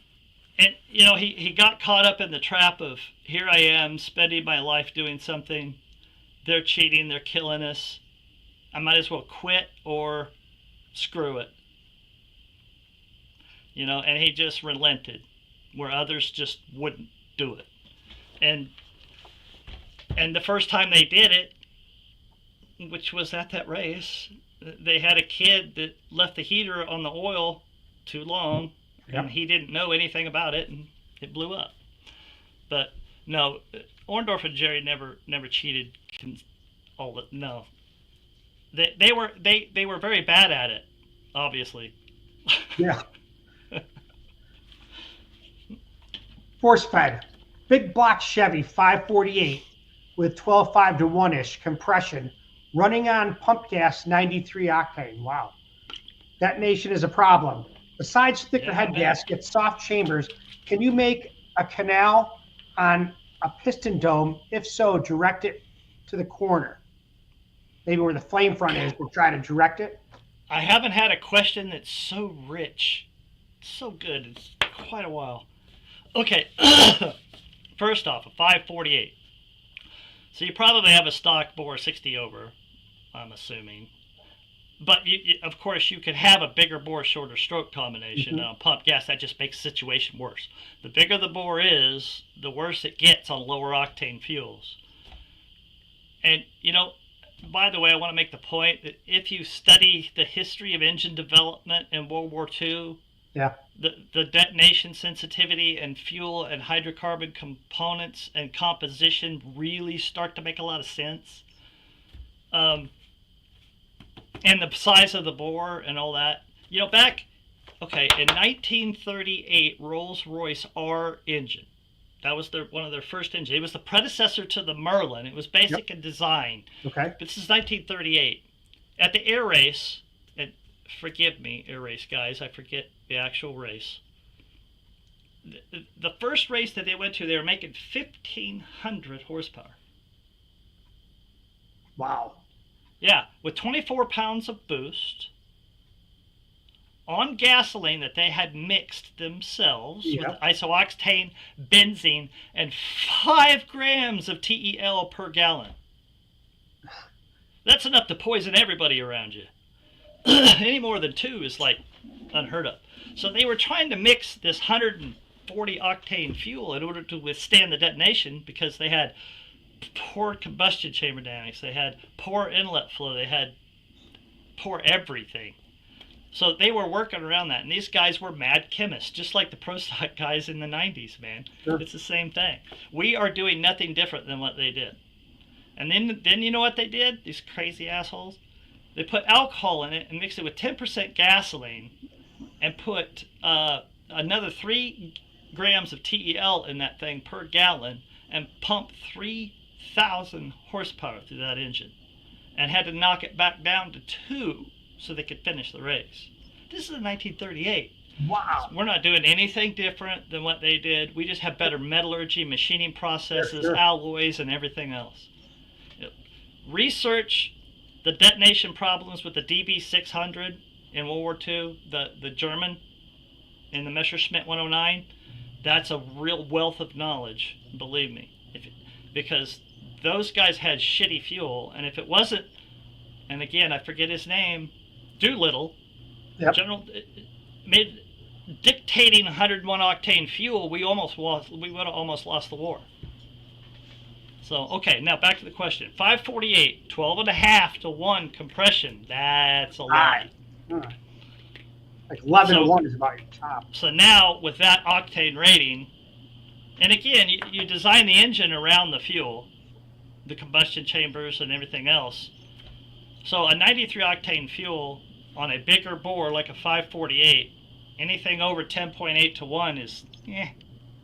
he got caught up in the trap of, here I am spending my life doing something. They're cheating. They're killing us. I might as well quit or screw it. And he just relented where others just wouldn't do it. And the first time they did it, which was at that race, they had a kid that left the heater on the oil too long. Yep. And he didn't know anything about it, and it blew up. But no, Orndorff and Jerry never cheated. No, they were very bad at it, obviously. Yeah. Force fed, big block Chevy 548 with 12.5 to 1-ish compression, running on pump gas 93 octane. Wow, detonation is a problem. Besides thicker head gaskets, soft chambers, can you make a canal on a piston dome? If so, direct it to the corner. Maybe where the flame front is, we'll try to direct it. I haven't had a question that's so rich, so good. It's quite a while. Okay, first off, a 548. So you probably have a stock bore 60 over, I'm assuming. But of course, you could have a bigger bore, shorter stroke combination on pump gas. That just makes the situation worse. The bigger the bore is, the worse it gets on lower octane fuels. And, by the way, I want to make the point that if you study the history of engine development in World War II, the detonation sensitivity and fuel and hydrocarbon components and composition really start to make a lot of sense. And the size of the bore and all that. In 1938, Rolls-Royce R engine. That was one of their first engines. It was the predecessor to the Merlin. It was basic in design. Okay. But this is 1938. At the air race, and forgive me, air race guys, I forget the actual race. The first race that they went to, they were making 1,500 horsepower. Wow. Yeah, with 24 pounds of boost on gasoline that they had mixed themselves with isooctane, benzene, and 5 grams of TEL per gallon. That's enough to poison everybody around you. Any more than 2 is like unheard of. So they were trying to mix this 140 octane fuel in order to withstand the detonation because they had poor combustion chamber dynamics, they had poor inlet flow, they had poor everything. So they were working around that, and these guys were mad chemists, just like the Pro Stock guys in the 90s, man. Sure. It's the same thing. We are doing nothing different than what they did. And then you know what they did, these crazy assholes? They put alcohol in it and mixed it with 10% gasoline and put another 3 grams of TEL in that thing per gallon and pumped 3,000 horsepower through that engine and had to knock it back down to 2 so they could finish the race. This is in 1938. Wow. We're not doing anything different than what they did. We just have better metallurgy, machining processes, alloys, and everything else. Research the detonation problems with the DB600 in World War II, the German, in the Messerschmitt 109. That's a real wealth of knowledge, believe me. Because those guys had shitty fuel, and if it wasn't, and again, I forget his name, Doolittle, General, dictating 101 octane fuel, we would have almost lost the war. So, okay, now back to the question. 548, 12.5 to 1 compression. That's a lot. Like 11 to 1 is about your top. So now, with that octane rating, and again, you design the engine around the fuel, the combustion chambers and everything else. So a 93 octane fuel on a bigger bore like a 548, anything over 10.8 to 1 is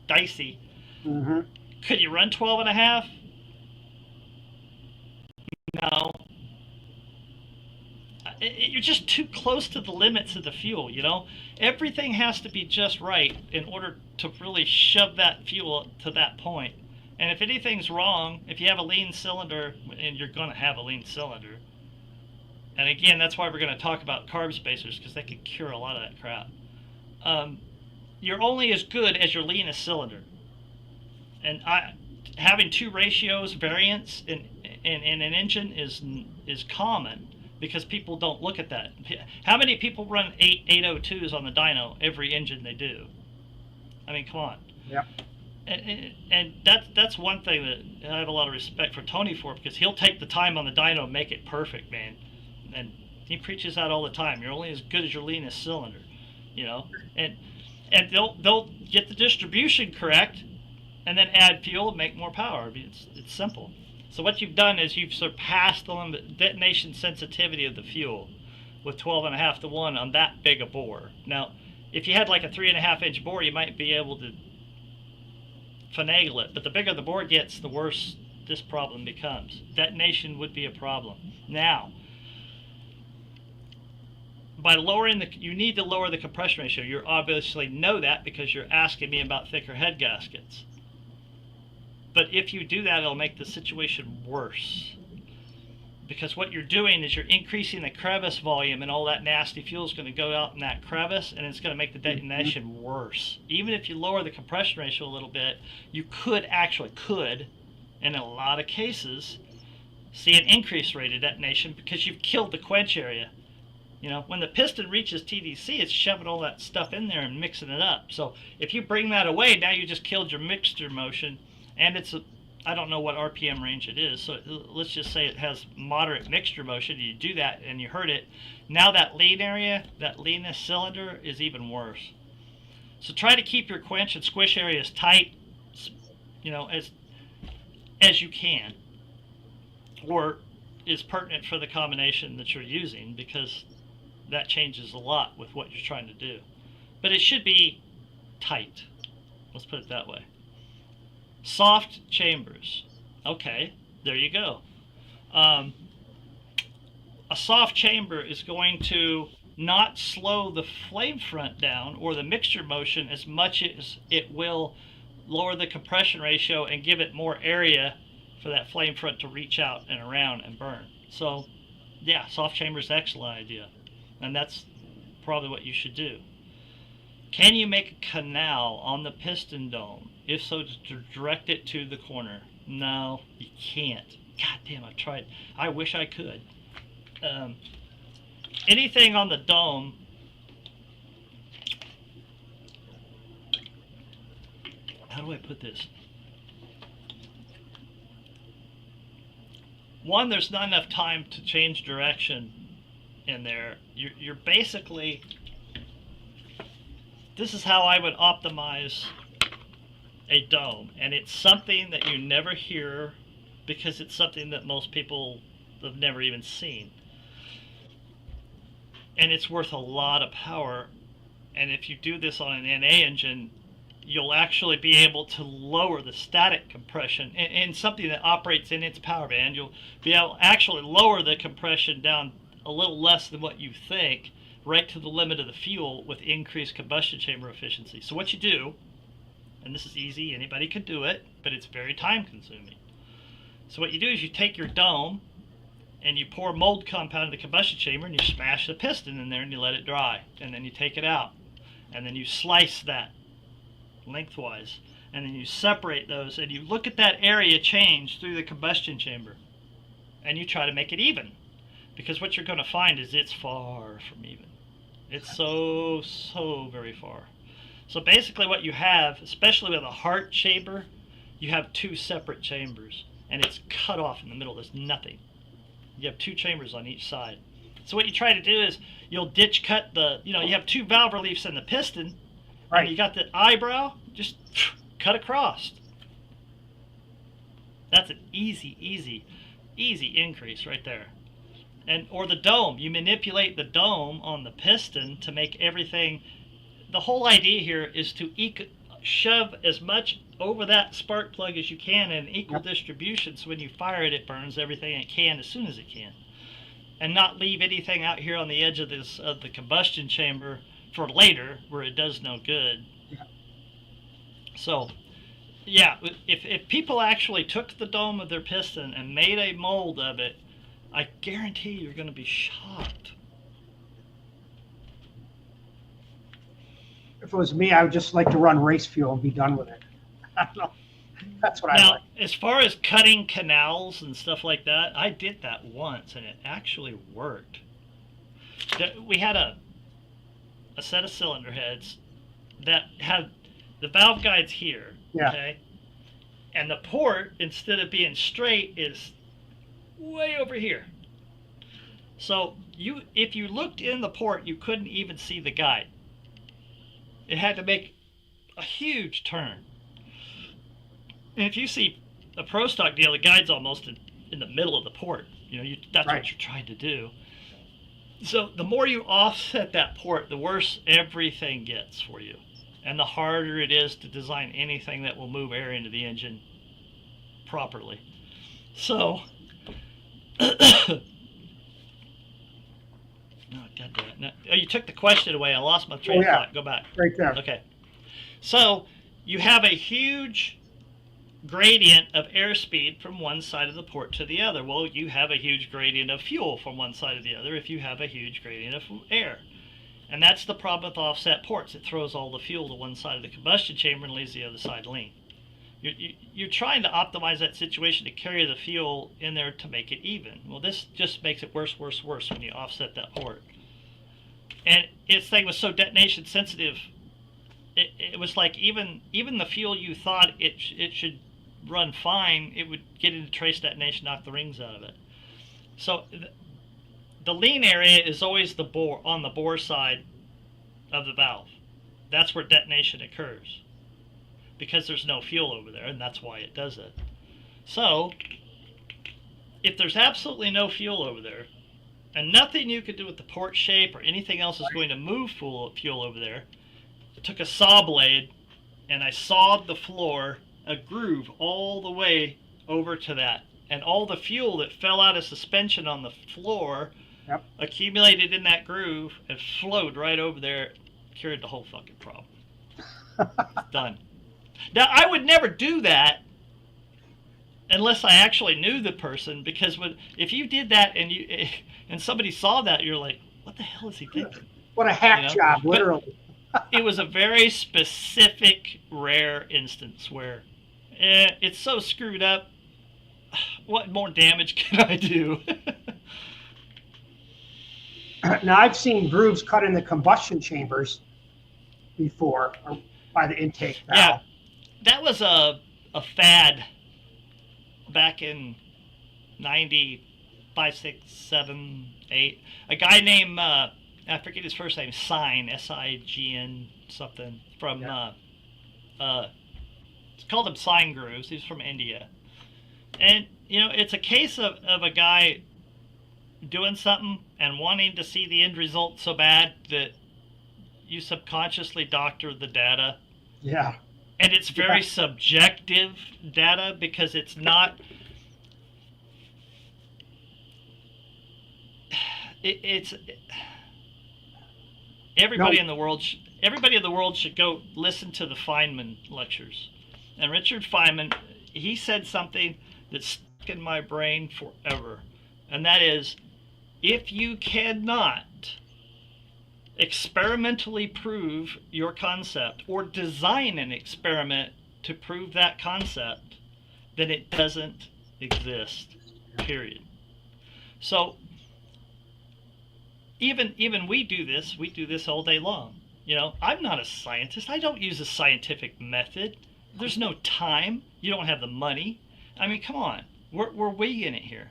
dicey. Mm-hmm. Could you run 12.5? No. You're just too close to the limits of the fuel, you know? Everything has to be just right in order to really shove that fuel to that point. And if anything's wrong, if you have a lean cylinder, and you're going to have a lean cylinder, and again, that's why we're going to talk about carb spacers, because they can cure a lot of that crap. You're only as good as your leanest cylinder. And having two ratios variance in an engine is common, because people don't look at that. How many people run 802s on the dyno every engine they do? I mean, come on. Yep. And that's one thing that I have a lot of respect for Tony for, because he'll take the time on the dyno and make it perfect, man. And he preaches that all the time. You're only as good as your leanest cylinder, you know. And they'll get the distribution correct, and then add fuel and make more power. I mean, it's simple. So what you've done is you've surpassed the detonation sensitivity of the fuel with 12.5 to 1 on that big a bore. Now, if you had like a 3.5 inch bore, you might be able to finagle it. But the bigger the bore gets, the worse this problem becomes. Detonation would be a problem. Now, by lowering you need to lower the compression ratio. You obviously know that because you're asking me about thicker head gaskets. But if you do that, it'll make the situation worse. Because what you're doing is you're increasing the crevice volume, and all that nasty fuel is going to go out in that crevice, and it's going to make the detonation worse. Even if you lower the compression ratio a little bit, you could, in a lot of cases, see an increased rate of detonation because you've killed the quench area. You know, when the piston reaches TDC, it's shoving all that stuff in there and mixing it up. So if you bring that away, now you just killed your mixture motion. And I don't know what RPM range it is, so let's just say it has moderate mixture motion. You do that and you hurt it. Now that lean area, that leanest cylinder, is even worse. So try to keep your quench and squish areas tight, you know, as you can, or is pertinent for the combination that you're using, because that changes a lot with what you're trying to do. But it should be tight. Let's put it that way. Soft chambers. Okay, there you go. A soft chamber is going to not slow the flame front down or the mixture motion as much as it will lower the compression ratio and give it more area for that flame front to reach out and around and burn. So, yeah, soft chamber is an excellent idea. And that's probably what you should do. Can you make a canal on the piston dome? If so, to direct it to the corner. No, you can't. God damn, I tried. I wish I could. Anything on the dome, how do I put this? One, there's not enough time to change direction in there. You're basically, this is how I would optimize a dome, and it's something that you never hear because it's something that most people have never even seen, and it's worth a lot of power. And if you do this on an NA engine, you'll actually be able to lower the static compression in something that operates in its power band. You'll be able to actually lower the compression down a little less than what you think, right to the limit of the fuel, with increased combustion chamber efficiency. So what you do, and this is easy, anybody can do it, but it's very time consuming. So what you do is you take your dome and you pour mold compound in the combustion chamber and you smash the piston in there and you let it dry. And then you take it out and then you slice that lengthwise and then you separate those and you look at that area change through the combustion chamber and you try to make it even. Because what you're going to find is it's far from even. It's so very far. So basically what you have, especially with a heart chamber, you have two separate chambers. and it's cut off in the middle. There's nothing. You have 2 chambers on each side. So what you try to do is you'll ditch cut you have 2 valve reliefs in the piston, and you got the eyebrow, just cut across. That's an easy increase right there. Or the dome. You manipulate the dome on the piston to make everything. The whole idea here is to shove as much over that spark plug as you can in equal distribution, so when you fire it, it burns everything it can as soon as it can, and not leave anything out here on the edge of the combustion chamber for later where it does no good. So yeah, if people actually took the dome of their piston and made a mold of it, I guarantee you're going to be shocked. If it was me, I would just like to run race fuel and be done with it. I don't know. That's what I like. Now, as far as cutting canals and stuff like that, I did that once, and it actually worked. We had a set of cylinder heads that had the valve guides here, okay? And the port, instead of being straight, is way over here. So if you looked in the port, you couldn't even see the guide. It had to make a huge turn. And if you see a Pro Stock deal, the guide's almost in the middle of the port. That's what you're trying to do. So the more you offset that port, the worse everything gets for you. And the harder it is to design anything that will move air into the engine properly. So, oh, you took the question away. I lost my train of thought. Go back. Right there. Okay. So you have a huge gradient of airspeed from one side of the port to the other. Well, you have a huge gradient of fuel from one side to the other if you have a huge gradient of air. And that's the problem with offset ports. It throws all the fuel to one side of the combustion chamber and leaves the other side lean. You're trying to optimize that situation to carry the fuel in there to make it even. Well, this just makes it worse when you offset that port. And its thing was so detonation sensitive, it was like even the fuel you thought it should run fine, it would get into trace detonation, knock the rings out of it. So the lean area is always on the bore side of the valve. That's where detonation occurs, because there's no fuel over there, and that's why it does it. So if there's absolutely no fuel over there, and nothing you could do with the port shape or anything else is going to move fuel over there, I took a saw blade and I sawed the floor a groove all the way over to that, and all the fuel that fell out of suspension on the floor accumulated in that groove and flowed right over there, cured the whole fucking problem. It's done. Now, I would never do that unless I actually knew the person, because if you did that and somebody saw that, you're like, what the hell is he thinking? What a hack job, literally. It was a very specific, rare instance where it's so screwed up. What more damage can I do? Now, I've seen grooves cut in the combustion chambers before, or by the intake valve. Yeah, that was a fad back in 95, 6, 7, 8. A guy named, I forget his first name, Sign, S-I-G-N something, from, it's called him Sign Grooves. He's from India. And, it's a case of a guy doing something and wanting to see the end result so bad that you subconsciously doctor the data. Yeah. And it's very subjective data, because it's not... Everybody in the world should go listen to the Feynman lectures. And Richard Feynman, he said something that stuck in my brain forever. And that is, if you cannot experimentally prove your concept or design an experiment to prove that concept, then it doesn't exist, period. So even we do this all day long. I'm not a scientist. I don't use a scientific method. There's no time. You don't have the money. I mean, come on. We're winging it here,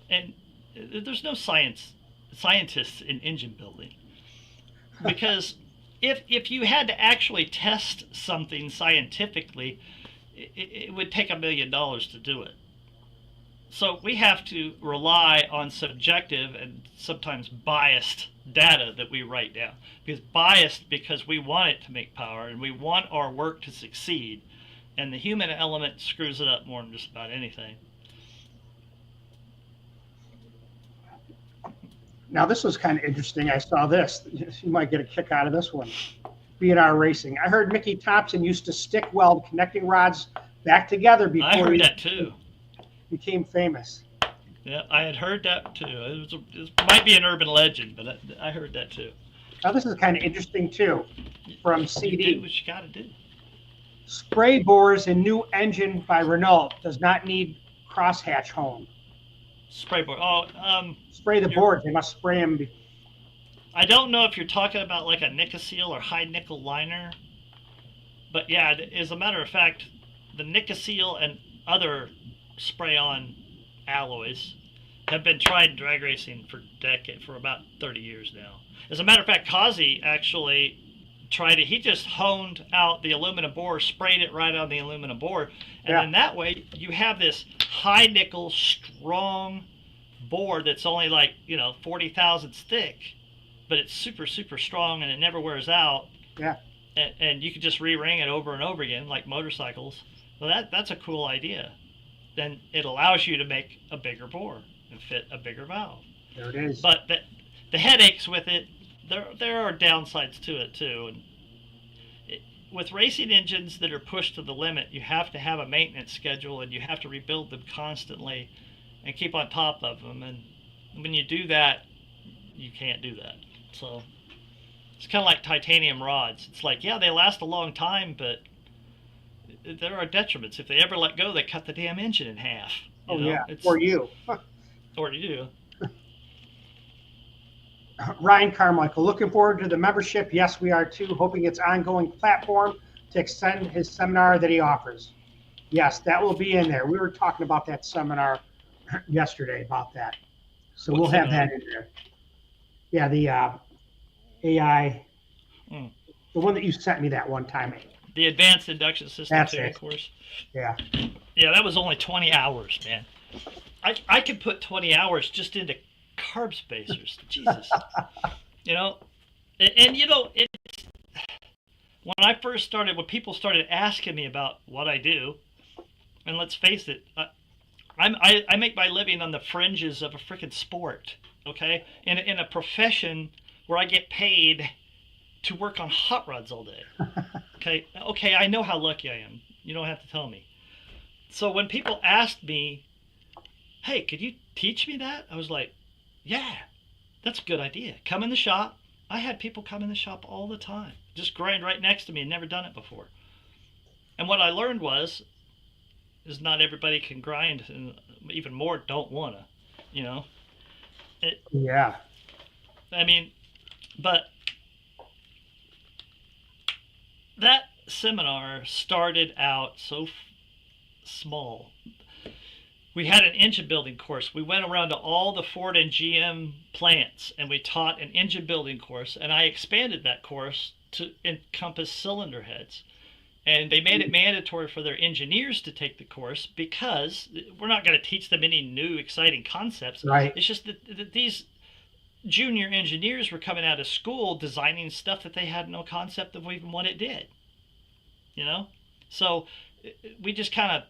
and there's no scientists in engine building, because if you had to actually test something scientifically, it would take $1 million to do it. So we have to rely on subjective and sometimes biased data that we write down. Because biased because we want it to make power and we want our work to succeed. And the human element screws it up more than just about anything. Now this was kind of interesting. I saw this. You might get a kick out of this one. B&R Racing. I heard Mickey Thompson used to stick weld connecting rods back together before I heard that too. Became famous. Yeah, I had heard that too. It might be an urban legend, but I heard that too. Now this is kind of interesting too. From CD. You do what you got to do. Spray bores in new engine by Renault does not need crosshatch hone. Spray bore. Spray the boards. They must spray them. I don't know if you're talking about like a nickel seal or high nickel liner, but yeah, as a matter of fact, the nickel seal and other spray-on alloys have been tried in drag racing for about 30 years now. As a matter of fact, Kazi actually tried it. He just honed out the aluminum bore, sprayed it right on the aluminum bore, and then that way you have this high nickel strong bore that's only like 40 thousandths thick, but it's super strong and it never wears out. Yeah. And you can just re-ring it over and over again like motorcycles. Well, that's a cool idea. Then it allows you to make a bigger bore and fit a bigger valve. There it is. But the headaches with it, there are downsides to it too. And with racing engines that are pushed to the limit, you have to have a maintenance schedule and you have to rebuild them constantly and keep on top of them. And when you do that, you can't do that. So it's kind of like titanium rods. It's like, yeah, they last a long time, but there are detriments. If they ever let go, they cut the damn engine in half. Yeah, or you. Or you. Ryan Carmichael, looking forward to the membership. Yes, we are too. Hoping it's ongoing platform to extend his seminar that he offers. Yes, that will be in there. We were talking about that seminar yesterday about that. So we'll have that in there. Yeah, the AI, the one that you sent me that one time. The Advanced Induction System Theory course. Yeah. Yeah, that was only 20 hours, man. I could put 20 hours just into carb spacers. Jesus. It's when I first started, when people started asking me about what I do, and let's face it, I make my living on the fringes of a freaking sport, okay? In a profession where I get paid to work on hot rods all day. Okay, I know how lucky I am. You don't have to tell me. So when people asked me, hey, could you teach me that? I was like, yeah, that's a good idea. Come in the shop. I had people come in the shop all the time, just grind right next to me and never done it before. And what I learned is not everybody can grind, and even more don't want to, Yeah. I mean, but that seminar started out so small. We had an engine building course. We went around to all the Ford and GM plants and we taught an engine building course, and I expanded that course to encompass cylinder heads. And they made it mandatory for their engineers to take the course because we're not going to teach them any new exciting concepts. Right. It's just that these junior engineers were coming out of school designing stuff that they had no concept of even what it did. So we just kind of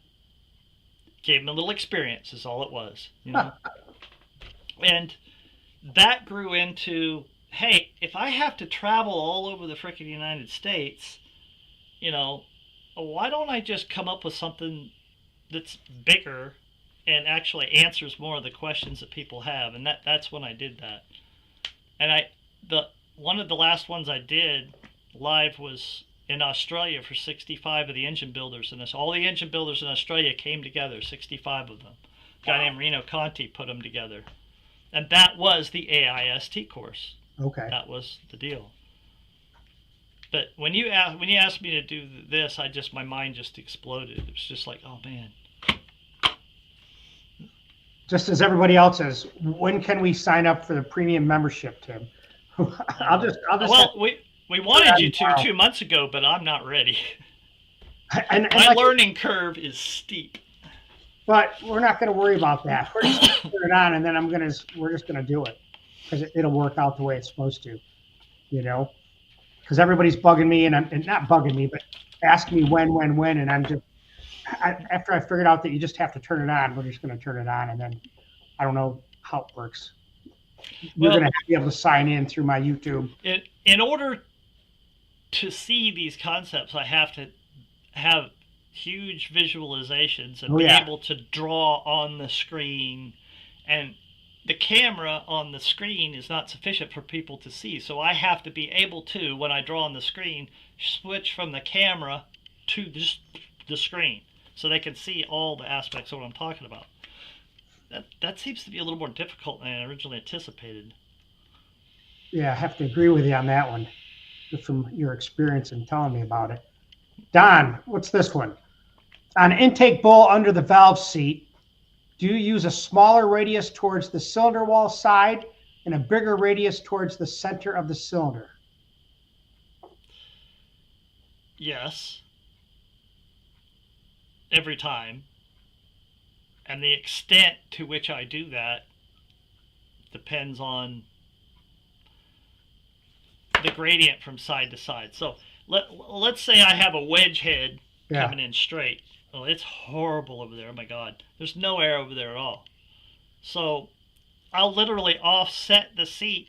gave them a little experience is all it was, And that grew into, hey, if I have to travel all over the frickin' United States, why don't I just come up with something that's bigger and actually answers more of the questions that people have? And that's when I did that. And one of the last ones I did live was in Australia for 65 of the engine builders, and all the engine builders in Australia came together, 65 of them. A guy named Reno Conti put them together. And that was the AIST course. Okay. That was the deal. But when you asked me to do this, my mind just exploded. It was just like, oh man. just as everybody else is. When can we sign up for the premium membership, Tim? I'll just. Well, we wanted you to 2 months ago, but I'm not ready. And my learning curve is steep. But we're not going to worry about that. We're just going to turn it on, and then we're just going to do it because it'll work out the way it's supposed to, you know. Because everybody's bugging me, and not bugging me, but asking me when, and I'm just after I figured out that you just have to turn it on, we're just going to turn it on, and then I don't know how it works. You're going to be able to sign in through my YouTube. In order to see these concepts, I have to have huge visualizations and be able to draw on the screen, and the camera on the screen is not sufficient for people to see, so I have to be able to, when I draw on the screen, switch from the camera to just the screen so they can see all the aspects of what I'm talking about. That seems to be a little more difficult than I originally anticipated. Yeah, I have to agree with you on that one, from your experience in telling me about it. Don, what's this one? On intake bowl under the valve seat, do you use a smaller radius towards the cylinder wall side and a bigger radius towards the center of the cylinder? Yes. Every time. And the extent to which I do that depends on the gradient from side to side. So let's say I have a wedge head coming in straight. Oh, it's horrible over there. Oh my God. There's no air over there at all. So I'll literally offset the seat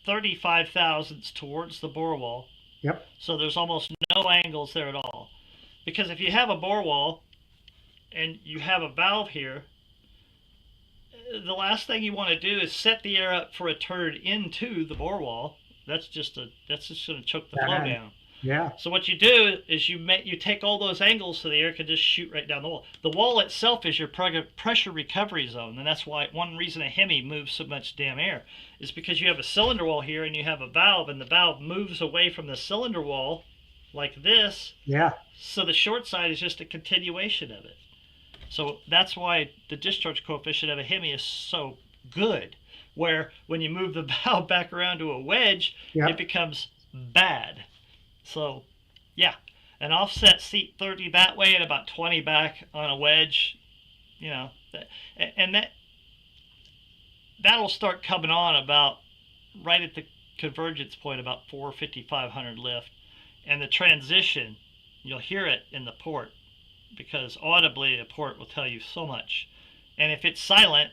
35 thousandths towards the bore wall. Yep. So there's almost no angles there at all. Because if you have a bore wall and you have a valve here, the last thing you want to do is set the air up for a turn into the bore wall. That's just going to choke the flow down. Yeah. So what you do is you take all those angles so the air can just shoot right down the wall. The wall itself is your pressure recovery zone, and that's why one reason a Hemi moves so much damn air is because you have a cylinder wall here and you have a valve, and the valve moves away from the cylinder wall like this. Yeah. So the short side is just a continuation of it. So that's why the discharge coefficient of a Hemi is so good, where when you move the valve back around to a wedge, it becomes bad. So, yeah, an offset seat 30 that way and about 20 back on a wedge, you know, and that'll start coming on about right at the convergence point, about 450, 500 lift. And the transition, you'll hear it in the port because audibly the port will tell you so much. And if it's silent,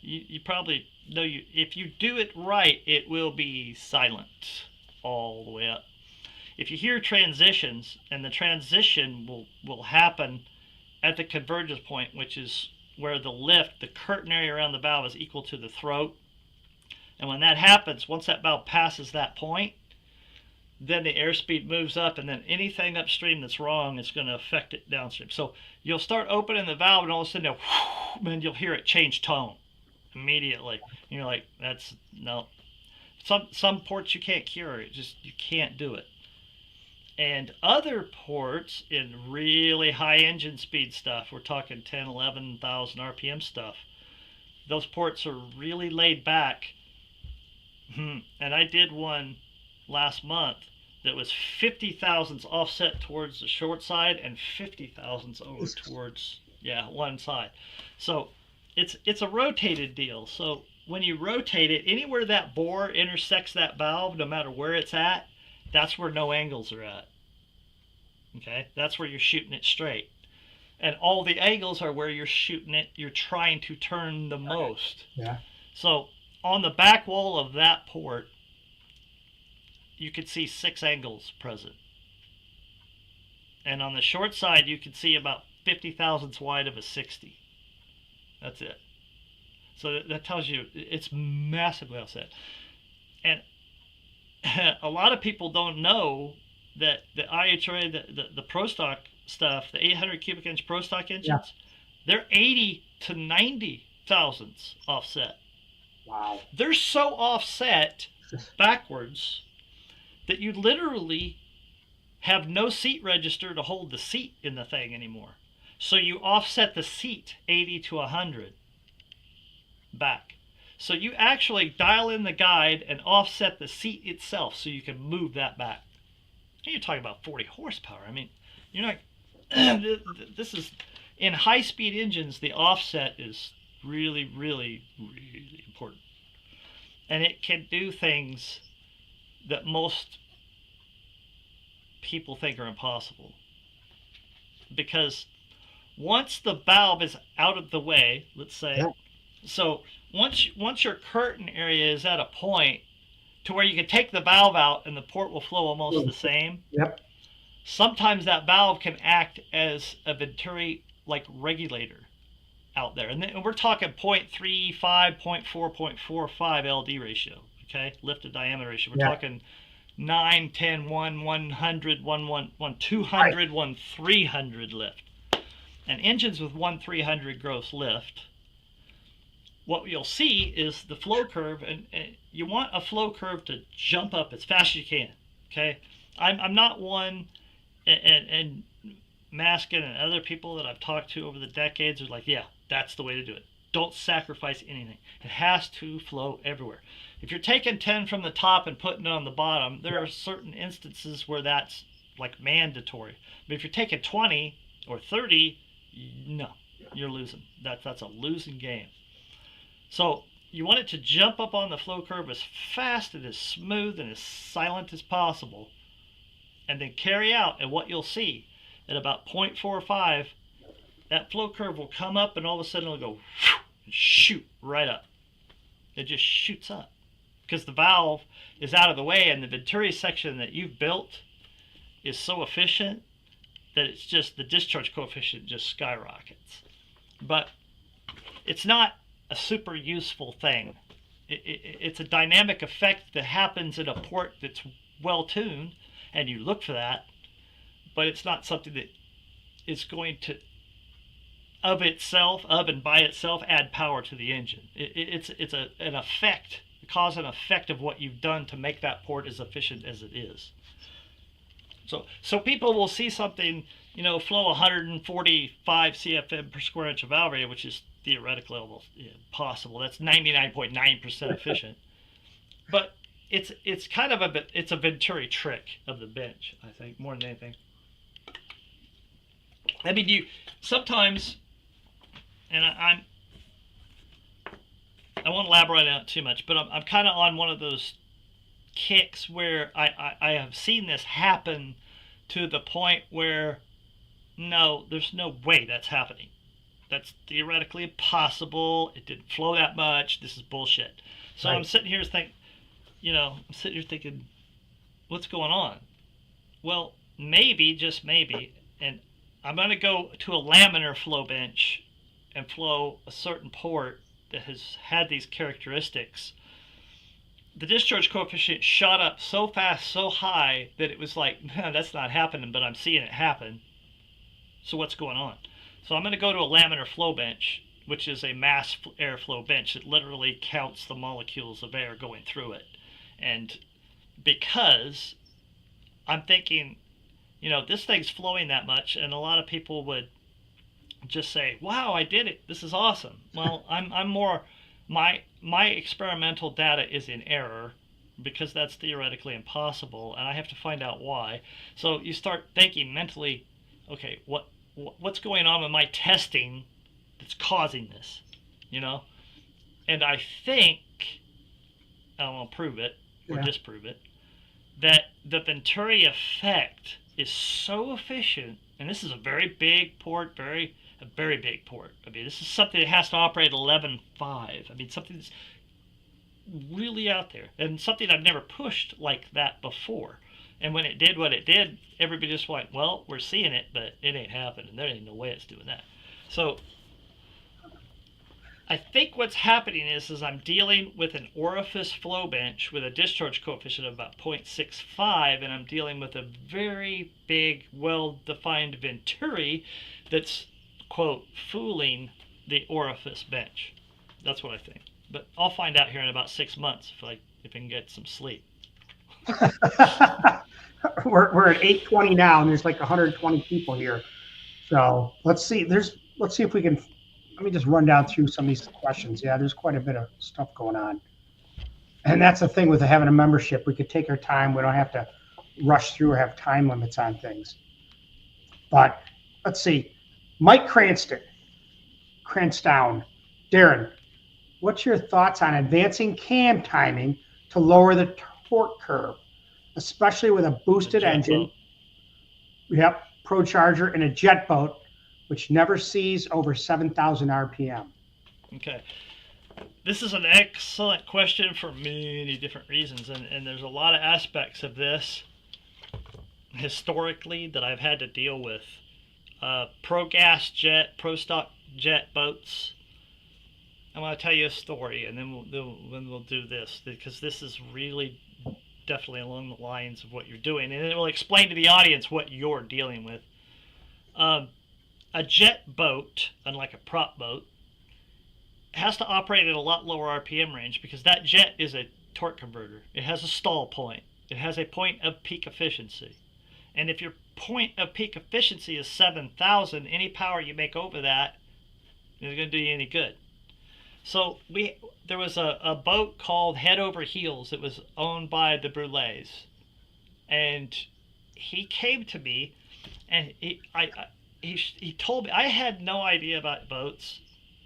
you probably know if you do it right, it will be silent all the way up. If you hear transitions, and the transition will happen at the convergence point, which is where the lift, the curtain area around the valve is equal to the throat. And when that happens, once that valve passes that point, then the airspeed moves up, and then anything upstream that's wrong is going to affect it downstream. So you'll start opening the valve, and all of a sudden, you'll hear it change tone immediately. And you're like, that's no. Some ports you can't cure. You can't do it. And other ports in really high engine speed stuff, we're talking 10, 11,000 RPM stuff, those ports are really laid back. And I did one last month that was 50 thousandths offset towards the short side and 50 thousandths over towards one side. So it's a rotated deal. So when you rotate it, anywhere that bore intersects that valve, no matter where it's at, that's where no angles are at. Okay, that's where you're shooting it straight. And all the angles are where you're shooting it, you're trying to turn the most. Yeah. So on the back wall of that port, you could see 6 angles present. And on the short side, you could see about 50 thousandths wide of a 60. That's it. So that tells you it's massively offset. And a lot of people don't know that the IHRA, the Pro Stock stuff, the 800 cubic inch Pro Stock engines, they're 80 to 90 thousandths offset. Wow. They're so offset backwards that you literally have no seat register to hold the seat in the thing anymore. So you offset the seat 80 to 100. back. So you actually dial in the guide and offset the seat itself so you can move that back. And you're talking about 40 horsepower. I mean, you're not, this is, in high-speed engines, the offset is really, really, really important. And it can do things that most people think are impossible. Because once the valve is out of the way, let's say, yeah. So once your curtain area is at a point to where you can take the valve out and the port will flow almost the same. Yep. Sometimes that valve can act as a Venturi like regulator out there. And we're talking 0.35, 0.4, 0.45 LD ratio, okay? Lift to diameter ratio. We're talking 9, 10, 1, 100, 1, 200, right. 1, 300 lift. And engines with 1, 300 gross lift, what you'll see is the flow curve, and you want a flow curve to jump up as fast as you can, okay? I'm not one, and Maskin and other people that I've talked to over the decades are like, yeah, that's the way to do it. Don't sacrifice anything. It has to flow everywhere. If you're taking 10 from the top and putting it on the bottom, there are certain instances where that's like mandatory. But if you're taking 20 or 30, no, you're losing. That's a losing game. So you want it to jump up on the flow curve as fast and as smooth and as silent as possible, and then carry out. And what you'll see at about 0.45, that flow curve will come up, and all of a sudden it'll go and shoot right up. It just shoots up because the valve is out of the way, and the Venturi section that you've built is so efficient that it's just the discharge coefficient just skyrockets. But it's not a super useful thing. It's a dynamic effect that happens in a port that's well tuned, and you look for that, but it's not something that is going to of and by itself add power to the engine. It's an effect, cause and effect of what you've done to make that port as efficient as it is. So people will see something, flow 145 CFM per square inch of valve area, which is theoretically possible. That's 99.9% efficient. But it's kind of it's a Venturi trick of the bench, I think, more than anything. I mean, sometimes, and I won't elaborate on it too much, but I'm kind of on one of those kicks where I have seen this happen to the point where no, there's no way that's happening. That's theoretically impossible. It didn't flow that much. This is bullshit. So right. I'm sitting here thinking, what's going on? Well, maybe, just maybe, and I'm going to go to a laminar flow bench and flow a certain port that has had these characteristics. The discharge coefficient shot up so fast, so high, that it was like, that's not happening, but I'm seeing it happen. So what's going on? So I'm going to go to a laminar flow bench, which is a mass airflow bench that literally counts the molecules of air going through it. And because I'm thinking, this thing's flowing that much, and a lot of people would just say, wow, I did it. This is awesome. Well, I'm more, my experimental data is in error because that's theoretically impossible, and I have to find out why. So you start thinking mentally, okay, what's going on with my testing that's causing this, And I think, I won't prove it or disprove it, that the Venturi effect is so efficient, and this is a very big port, a very big port. I mean, this is something that has to operate 11.5. I mean, something that's really out there, and something I've never pushed like that before. And when it did what it did, everybody just went, well, we're seeing it, but it ain't happening. There ain't no way it's doing that. So I think what's happening is I'm dealing with an orifice flow bench with a discharge coefficient of about 0.65, and I'm dealing with a very big, well-defined Venturi that's, quote, fooling the orifice bench. That's what I think. But I'll find out here in about 6 months if I can get some sleep. We're at 8:20 now, and there's like 120 people here. So let's see. Let's see if we can let me just run down through some of these questions. Yeah, there's quite a bit of stuff going on. And that's the thing with having a membership. We could take our time. We don't have to rush through or have time limits on things. But let's see. Mike Cranston. Darren, what's your thoughts on advancing cam timing to lower the torque curve, especially with a boosted engine? Yep, Pro Charger and a jet boat, which never sees over 7,000 RPM. Okay. This is an excellent question for many different reasons, and there's a lot of aspects of this historically that I've had to deal with. Pro stock jet boats. I want to tell you a story, and then we'll do this, because this is really definitely along the lines of what you're doing, and it will explain to the audience what you're dealing with. A jet boat, unlike a prop boat, has to operate at a lot lower RPM range because that jet is a torque converter. It has a stall point. It has a point of peak efficiency. And if your point of peak efficiency is 7,000, any power you make over that isn't going to do you any good. So there was a boat called Head Over Heels. It was owned by the Brulés. And he came to me and he told me, I had no idea about boats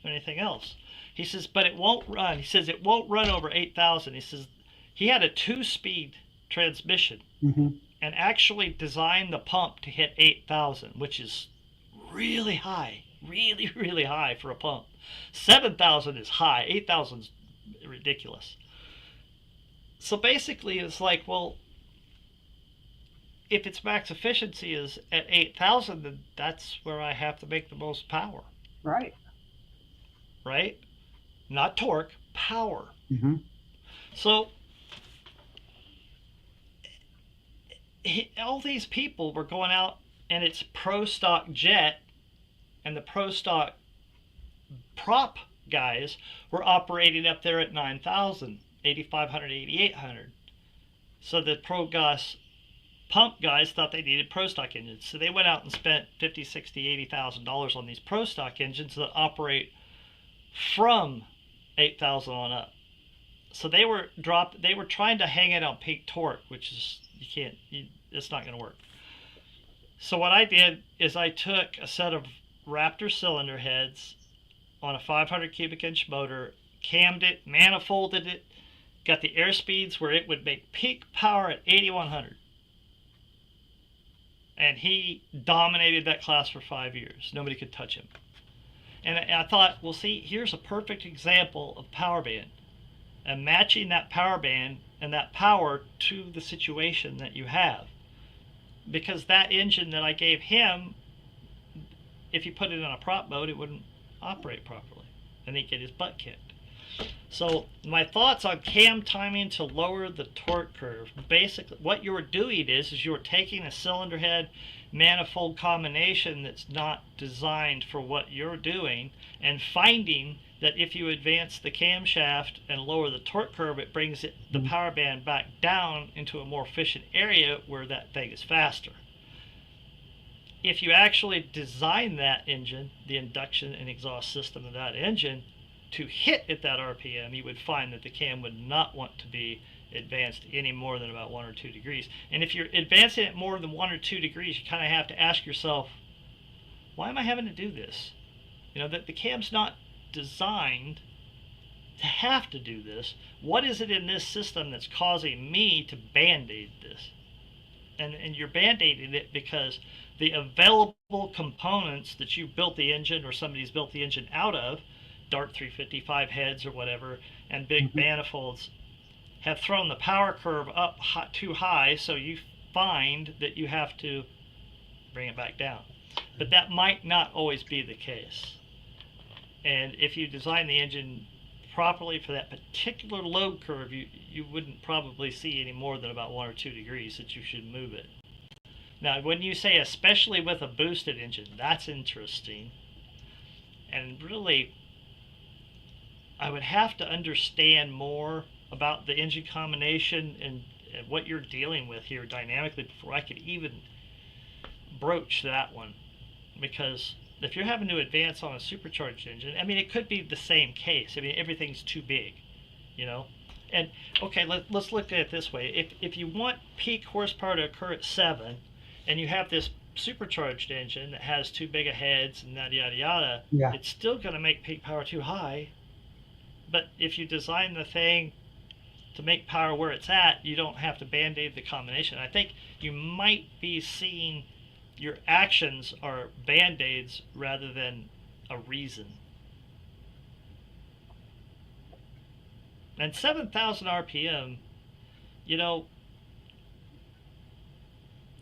or anything else. He says, but it won't run. He says, it won't run over 8,000. He says, he had a 2-speed transmission and actually designed the pump to hit 8,000, which is really high, really, really high for a pump. 7,000 is high, 8,000 is ridiculous. So basically it's like, well, if its max efficiency is at 8,000, then that's where I have to make the most power. Right. Right? Not torque, power. So all these people were going out, and it's pro stock jet, and the pro stock prop guys were operating up there at 9,000, 8,500, 8,800. So the pro gas pump guys thought they needed pro stock engines, so they went out and spent $50,000, $60,000, $80,000 on these pro stock engines that operate from 8,000 on up. So they were trying to hang it on peak torque, which is it's not going to work. So what I did is I took a set of Raptor cylinder heads on a 500 cubic inch motor, cammed it, manifolded it, got the air speeds where it would make peak power at 8,100. And he dominated that class for 5 years. Nobody could touch him. And I thought, well, see, here's a perfect example of power band. And matching that power band and that power to the situation that you have. Because that engine that I gave him, if you put it in a prop mode, it wouldn't operate properly. And he'd get his butt kicked. So my thoughts on cam timing to lower the torque curve. Basically, what you're doing is you're taking a cylinder head manifold combination that's not designed for what you're doing, and finding that if you advance the camshaft and lower the torque curve, it brings the power band back down into a more efficient area where that thing is faster. If you actually design that engine, the induction and exhaust system of that engine, to hit at that RPM, you would find that the cam would not want to be advanced any more than about 1 or 2 degrees. And if you're advancing it more than 1 or 2 degrees, you kind of have to ask yourself, why am I having to do this? You know, that the cam's not designed to have to do this. What is it in this system that's causing me to band-aid this? And you're band-aiding it because the available components that you built the engine, or somebody's built the engine out of, Dart 355 heads or whatever, and big manifolds, have thrown the power curve up too high, so you find that you have to bring it back down. But that might not always be the case. And if you design the engine properly for that particular load curve, you wouldn't probably see any more than about 1 or 2 degrees that you should move it. Now, when you say especially with a boosted engine, that's interesting. And really, I would have to understand more about the engine combination and what you're dealing with here dynamically before I could even broach that one. Because If you're having to advance on a supercharged engine, I mean, it could be the same case. I mean, everything's too big, you know? And, okay, let's look at it this way. If you want peak horsepower to occur at 7, and you have this supercharged engine that has too big of heads and yada, yada, yada, yeah, it's still going to make peak power too high. But if you design the thing to make power where it's at, you don't have to band-aid the combination. I think you might be seeing your actions are band-aids rather than a reason. And 7,000 RPM, you know,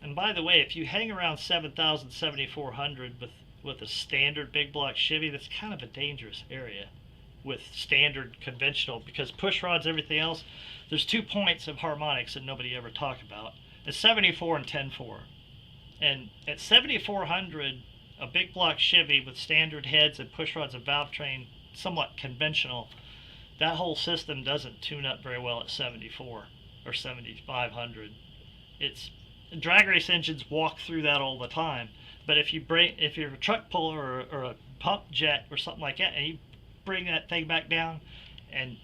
and by the way, if you hang around 7,000, 7,400 with a standard big block Chevy, that's kind of a dangerous area with standard conventional, because push rods, everything else, there's 2 points of harmonics that nobody ever talk about. It's 74 and 10-4. And at 7,400, a big block Chevy with standard heads and push rods and valve train, somewhat conventional, that whole system doesn't tune up very well at 74 or 7,500. It's drag race engines walk through that all the time. But if you're a truck puller or a pump jet or something like that, and you bring that thing back down, and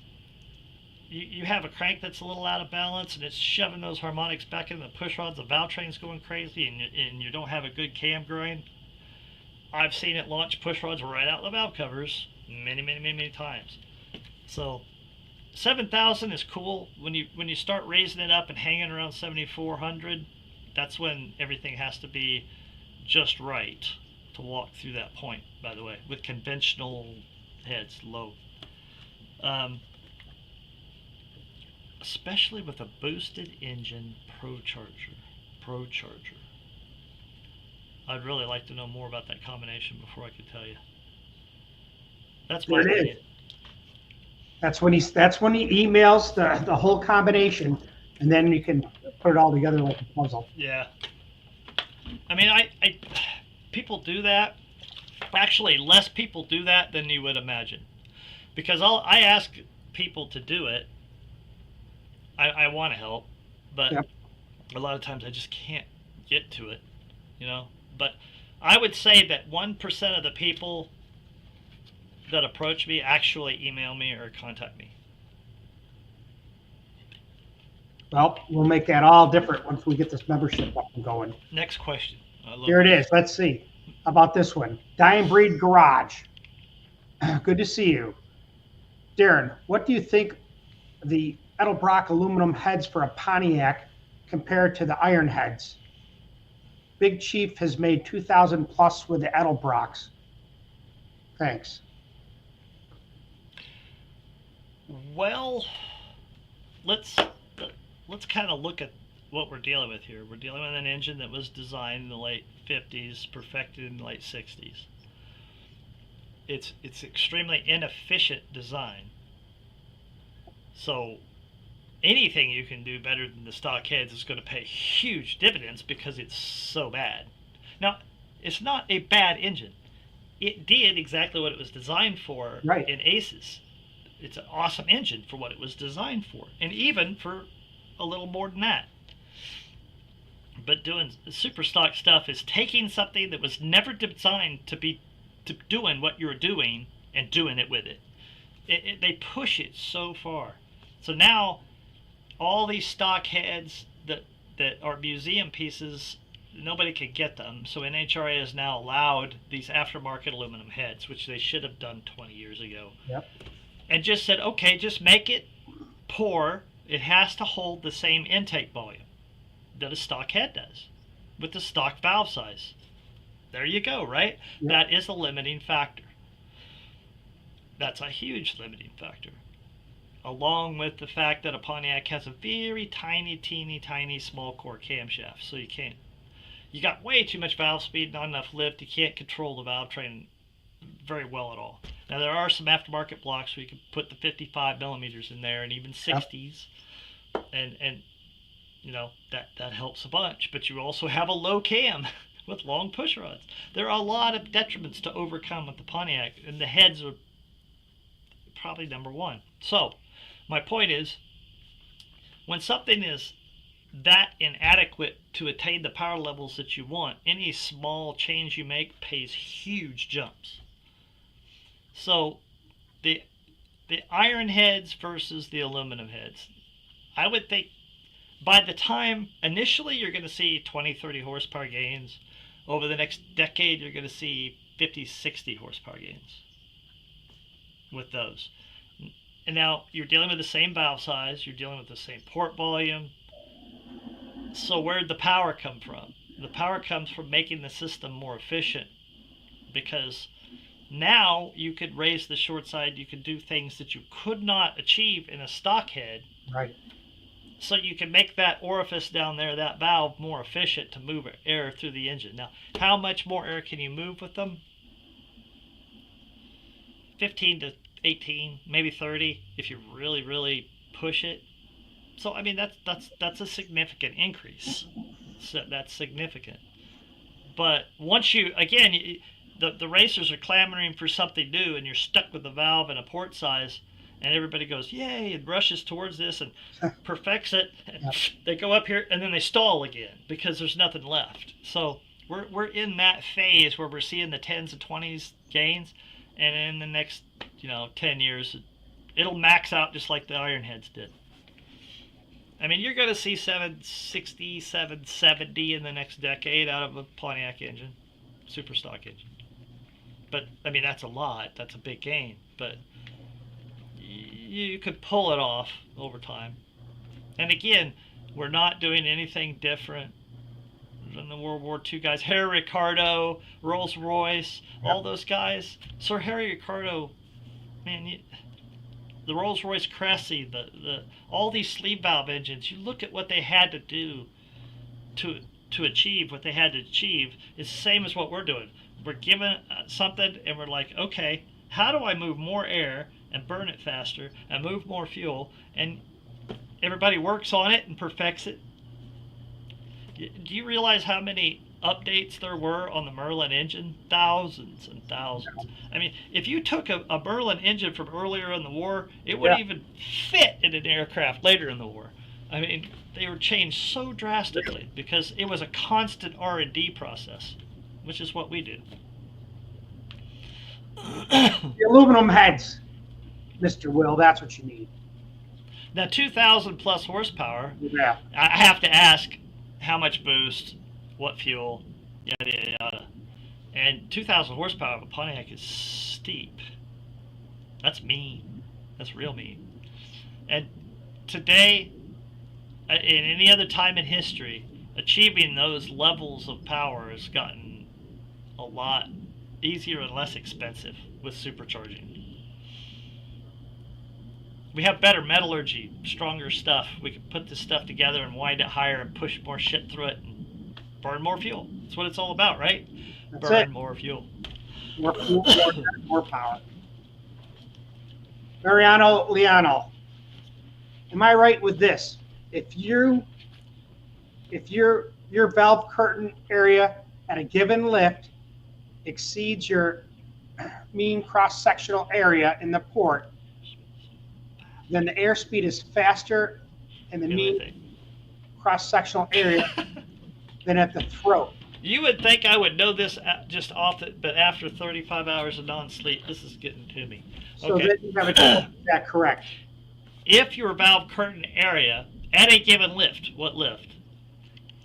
you have a crank that's a little out of balance, and it's shoving those harmonics back in the push rods, the valve train's going crazy, and you don't have a good cam grind. I've seen it launch push rods right out the valve covers many times. So 7,000 is cool. When you start raising it up and hanging around 7,400, that's when everything has to be just right to walk through that point, by the way, with conventional heads low. Especially with a boosted engine Pro Charger. I'd really like to know more about that combination before I could tell you. That's my opinion. That's when he emails the whole combination, and then you can put it all together like a puzzle. Yeah. I mean, I people do that. Actually, less people do that than you would imagine, because I ask people to do it. I want to help, but yep. A lot of times I just can't get to it, you know. But I would say that 1% of the people that approach me actually email me or contact me. Well, we'll make that all different once we get this membership up and going. Next question. Here it is. Let's see. How about this one? Dying Breed Garage. Good to see you. Darren, what do you think the Edelbrock aluminum heads for a Pontiac compared to the iron heads? Big Chief has made 2,000 plus with the Edelbrocks. Thanks. Well, let's kind of look at what we're dealing with here. We're dealing with an engine that was designed in the late 50s, perfected in the late 60s. It's extremely inefficient design. So anything you can do better than the stock heads is going to pay huge dividends because it's so bad. Now, it's not a bad engine. It did exactly what it was designed for in ACES. It's an awesome engine for what it was designed for, and even for a little more than that. But doing super stock stuff is taking something that was never designed to doing what you're doing and doing it with it. They push it so far. So now all these stock heads that are museum pieces, nobody could get them. So NHRA has now allowed these aftermarket aluminum heads, which they should have done 20 years ago. Yep. And just said, okay, just make it pour. It has to hold the same intake volume that a stock head does with the stock valve size. There you go, right? Yep. That is a limiting factor. That's a huge limiting factor. Along with the fact that a Pontiac has a very tiny, teeny, tiny small core camshaft. So you got way too much valve speed, not enough lift. You can't control the valve train very well at all. Now there are some aftermarket blocks where you can put the 55 millimeters in there and even 60s. And you know, that helps a bunch. But you also have a low cam with long push rods. There are a lot of detriments to overcome with the Pontiac, and the heads are probably number one. So my point is, when something is that inadequate to attain the power levels that you want, any small change you make pays huge jumps. So the iron heads versus the aluminum heads, I would think by the time initially you're going to see 20-30 horsepower gains. Over the next decade you're going to see 50-60 horsepower gains with those. And now you're dealing with the same valve size, you're dealing with the same port volume. So where'd the power come from? The power comes from making the system more efficient, because now you could raise the short side, you could do things that you could not achieve in a stock head. Right. So you can make that orifice down there, that valve, more efficient to move air through the engine. Now, how much more air can you move with them? 15 to 18, maybe 30 if you really, really push it. So I mean that's a significant increase. So that's significant. But once you, again, the racers are clamoring for something new, and you're stuck with a valve and a port size, and everybody goes yay and rushes towards this and perfects it. And they go up here and then they stall again because there's nothing left. So we're in that phase where we're seeing the 10s and 20s gains, and in the next 10 years it'll max out just like the iron heads did. I mean, you're going to see 760, 770 in the next decade out of a Pontiac engine, super stock engine. But I mean, that's a lot. That's a big gain. But you could pull it off over time. And again, we're not doing anything different than the World War II guys. Harry Ricardo, Rolls-Royce, all those guys. Sir Harry Ricardo, man, the Rolls-Royce Cressy, all these sleeve valve engines, you look at what they had to do to achieve what they had to achieve. It's the same as what we're doing. We're given something and we're like, okay, how do I move more air and burn it faster and move more fuel? And everybody works on it and perfects it. Do you realize how many updates there were on the Merlin engine? Thousands and thousands. I mean, if you took a Merlin engine from earlier in the war, it wouldn't even fit in an aircraft later in the war. I mean, they were changed so drastically because it was a constant R&D process, which is what we do. The aluminum heads, Mr. Will, that's what you need. Now, 2,000 plus horsepower, yeah. I have to ask how much boost, what fuel, yada, yada, yada. And 2,000 horsepower of a Pontiac is steep. That's mean. That's real mean. And today, in any other time in history, achieving those levels of power has gotten a lot easier and less expensive with supercharging. We have better metallurgy, stronger stuff. We can put this stuff together and wind it higher and push more shit through it and burn more fuel. That's what it's all about, right? That's burn it. More fuel. More fuel, more power. Mariano Liano, am I right with this? If your valve curtain area at a given lift exceeds your mean cross-sectional area in the port, then the airspeed is faster in the mean cross-sectional area than at the throat. You would think I would know this just off it, but after 35 hours of non-sleep, this is getting to me. So then you have that correct. If your valve curtain area at a given lift, what lift,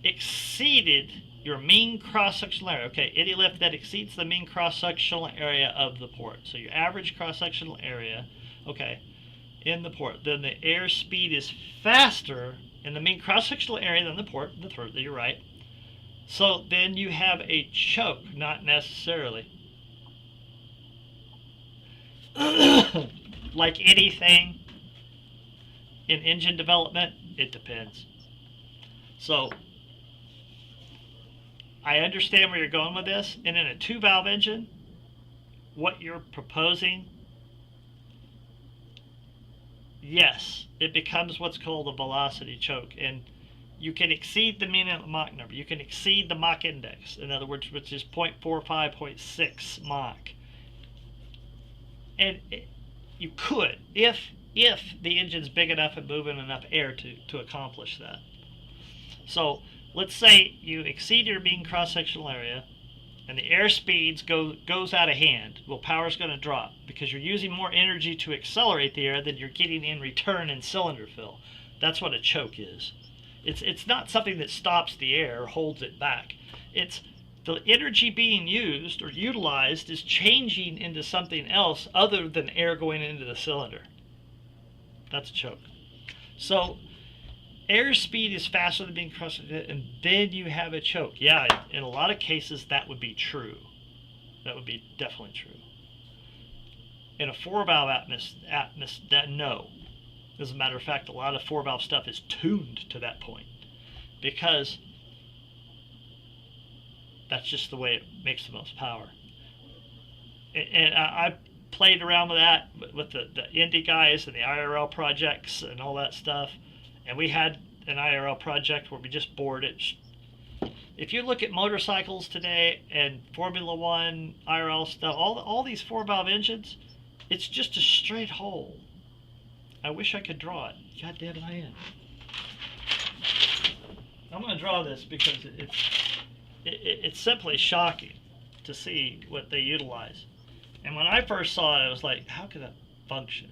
exceeded your mean cross-sectional area, okay, any lift that exceeds the mean cross-sectional area of the port, so your average cross-sectional area, okay, in the port, then the airspeed is faster in the mean cross-sectional area than the port, the throat, you're right. So then you have a choke, not necessarily. Like anything in engine development, it depends. So I understand where you're going with this. And in a 2-valve engine, what you're proposing, yes, it becomes what's called a velocity choke. And you can exceed the mean Mach number. You can exceed the Mach index, in other words, which is 0.45, 0.6 Mach. And you could, if the engine's big enough and moving enough air to accomplish that. So let's say you exceed your mean cross-sectional area and the airspeed goes out of hand. Well, power's going to drop because you're using more energy to accelerate the air than you're getting in return in cylinder fill. That's what a choke is. It's not something that stops the air or holds it back. It's the energy being used or utilized is changing into something else other than air going into the cylinder. That's a choke. So airspeed is faster than being crossed, and then you have a choke. Yeah, in a lot of cases that would be true. That would be definitely true. In a 4-valve atmosphere, no. As a matter of fact, a lot of 4-valve stuff is tuned to that point because that's just the way it makes the most power. And I played around with that with the indie guys and the IRL projects and all that stuff. And we had an IRL project where we just bored it. If you look at motorcycles today and Formula One, IRL stuff, all these 4-valve engines, it's just a straight hole. I wish I could draw it. God damn it, I am. I'm going to draw this because it's simply shocking to see what they utilize. And when I first saw it, I was like, how could that function?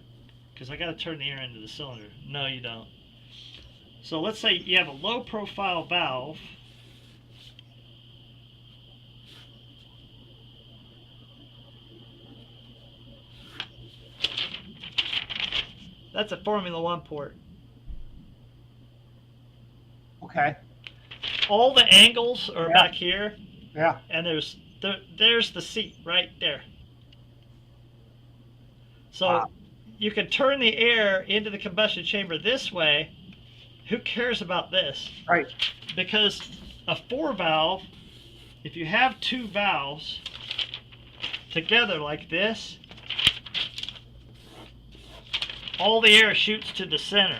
Because I got to turn the air into the cylinder. No, you don't. So let's say you have a low profile valve. That's a Formula One port. Okay. All the angles are back here. Yeah. And there's the seat right there. So you can turn the air into the combustion chamber this way. Who cares about this? Right. Because a 4-valve, if you have 2 valves together like this, all the air shoots to the center.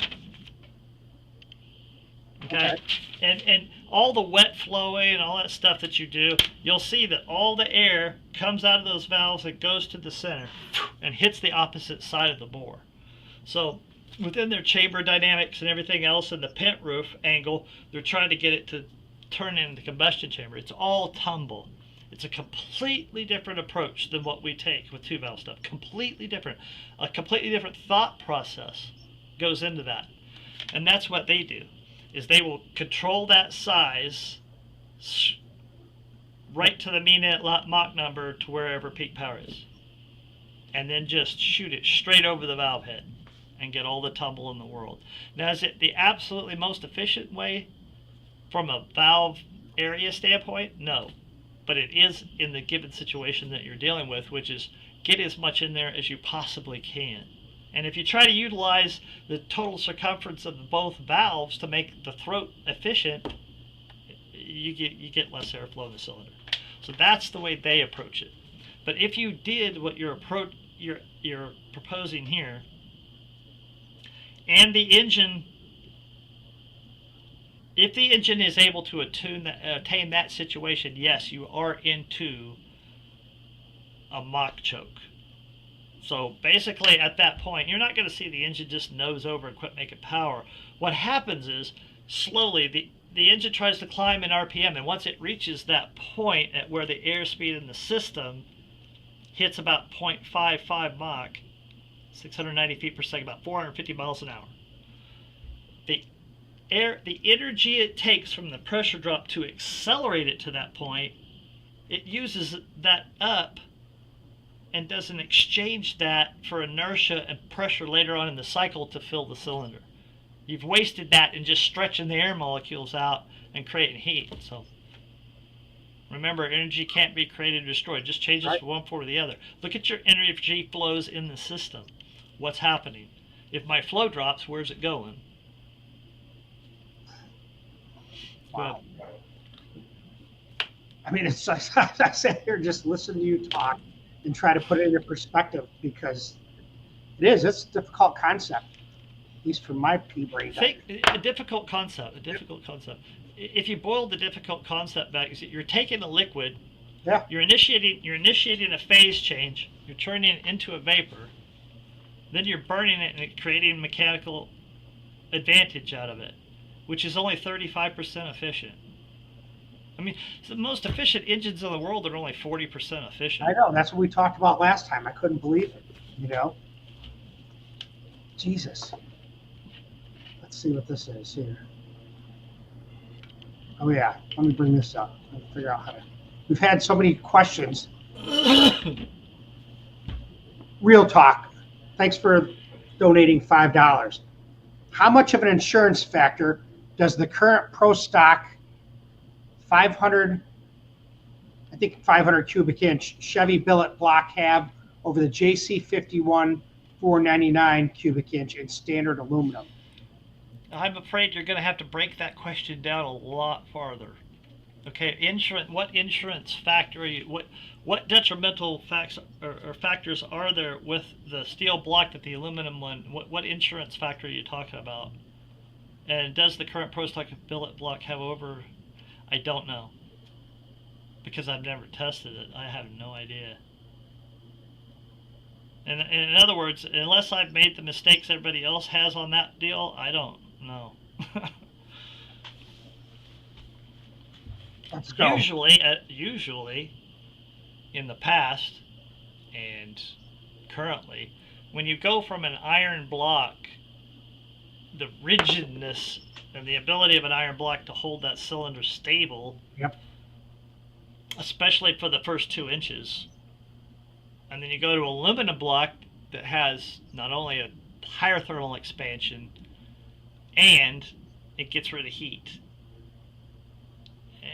Okay? And all the wet flowing and all that stuff that you do, you'll see that all the air comes out of those valves and goes to the center and hits the opposite side of the bore. So within their chamber dynamics and everything else and the pent roof angle, they're trying to get it to turn into the combustion chamber. It's all tumble. It's a completely different approach than what we take with 2-valve stuff. Completely different. A completely different thought process goes into that. And that's what they do, is they will control that size right to the mean Mach number to wherever peak power is. And then just shoot it straight over the valve head and get all the tumble in the world. Now, is it the absolutely most efficient way from a valve area standpoint? No. But it is in the given situation that you're dealing with, which is get as much in there as you possibly can. And if you try to utilize the total circumference of both valves to make the throat efficient, you get less airflow in the cylinder. So that's the way they approach it. But if you did what you're proposing here, and the engine, if the engine is able to attain that situation, yes, you are into a Mach choke. So basically at that point, you're not going to see the engine just nose over and quit making power. What happens is, slowly, the engine tries to climb in RPM, and once it reaches that point at where the airspeed in the system hits about 0.55 Mach, 690 feet per second, about 450 miles an hour. The energy it takes from the pressure drop to accelerate it to that point, it uses that up and doesn't exchange that for inertia and pressure later on in the cycle to fill the cylinder. You've wasted that in just stretching the air molecules out and creating heat. So remember, energy can't be created or destroyed. It just changes from one form to the other. Look at your energy flows in the system. What's happening? If my flow drops, where's it going? Wow. I mean, it's I sat here just listen to you talk and try to put it into perspective, because it's a difficult concept, at least from my pea brain. A difficult concept. If you boil the difficult concept back, you're taking a liquid, you're initiating a phase change, you're turning it into a vapor, then you're burning it and creating mechanical advantage out of it. which is only 35% efficient. I mean, the most efficient engines in the world are only 40% efficient. I know. That's what we talked about last time. I couldn't believe it, you know? Jesus. Let's see what this is here. Oh, yeah. Let me bring this up. Let me figure out how to. We've had so many questions. Real talk. Thanks for donating $5. How much of an insurance factor does the current Pro Stock 500 cubic inch Chevy billet block have over the JC51 499 cubic inch in standard aluminum? I'm afraid you're going to have to break that question down a lot farther. Okay, insurance. What insurance factor are you? What detrimental factors are there with the steel block that the aluminum one? What insurance factor are you talking about? And does the current Pro Stock billet block have over? I don't know, because I've never tested it. I have no idea. And in other words, unless I've made the mistakes everybody else has on that deal, I don't know. Let's go. Usually, in the past and currently, when you go from an iron block, the rigidness and the ability of an iron block to hold that cylinder stable, yep, especially for the first 2 inches, and then you go to an aluminum block that has not only a higher thermal expansion and it gets rid of heat.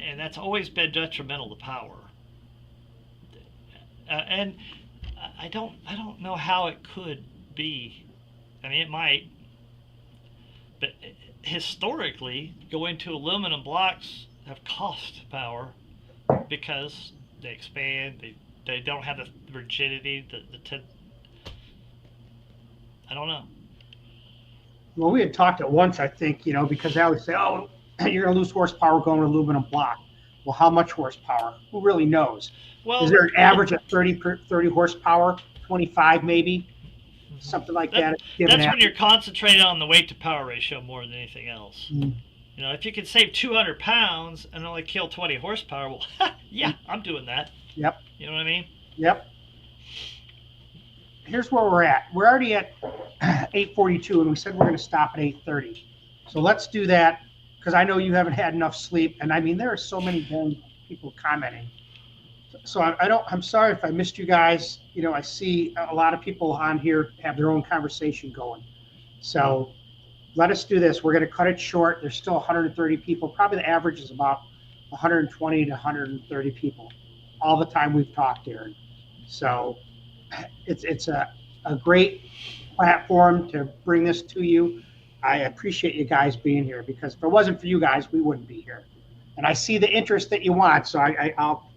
And that's always been detrimental to power. And I don't know how it could be. I mean, it might, but historically, going to aluminum blocks have cost power because they expand. They don't have the rigidity. I don't know. Well, we had talked at once, I think, because I always say, oh, you're going to lose horsepower going to aluminum block. Well, how much horsepower? Who really knows? Well, is there an average of 30 horsepower, 25 maybe, something like that? That's when you're concentrating on the weight to power ratio more than anything else. Mm-hmm. If you can save 200 pounds and only kill 20 horsepower, well, yeah, I'm doing that. Yep. You know what I mean? Yep. Here's where we're at. We're already at 8:42, and we said we're going to stop at 8:30. So let's do that, because I know you haven't had enough sleep, and I mean there are so many people commenting. So I'm sorry if I missed you guys. I see a lot of people on here have their own conversation going. So let us do this. We're going to cut it short. There's still 130 people. Probably the average is about 120 to 130 people all the time we've talked, Aaron. So it's a great platform to bring this to you. I appreciate you guys being here, because if it wasn't for you guys, we wouldn't be here. And I see the interest that you want, so I'll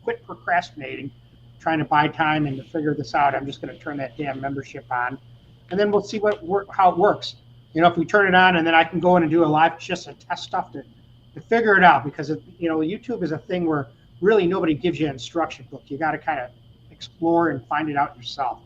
quit procrastinating, trying to buy time and to figure this out. I'm just going to turn that damn membership on, and then we'll see how it works. If we turn it on, and then I can go in and do a live, just a test stuff to figure it out, because YouTube is a thing where really nobody gives you an instruction book. You got to kind of explore and find it out yourself,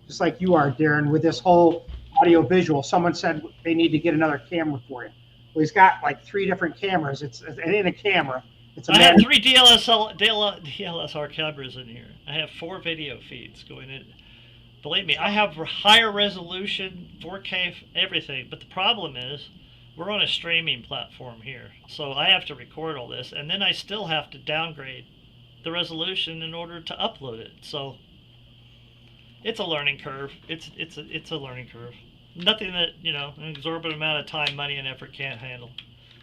just like you are, Darren, with this whole audio visual. Someone said they need to get another camera for you. Well, he's got like 3 different cameras. It's in a camera. I have 3 DLSR cameras in here. I have 4 video feeds going in. Believe me, I have higher resolution, 4K, everything. But the problem is, we're on a streaming platform here, so I have to record all this, and then I still have to downgrade the resolution in order to upload it. So it's a learning curve. It's a learning curve. Nothing that an exorbitant amount of time, money, and effort can't handle.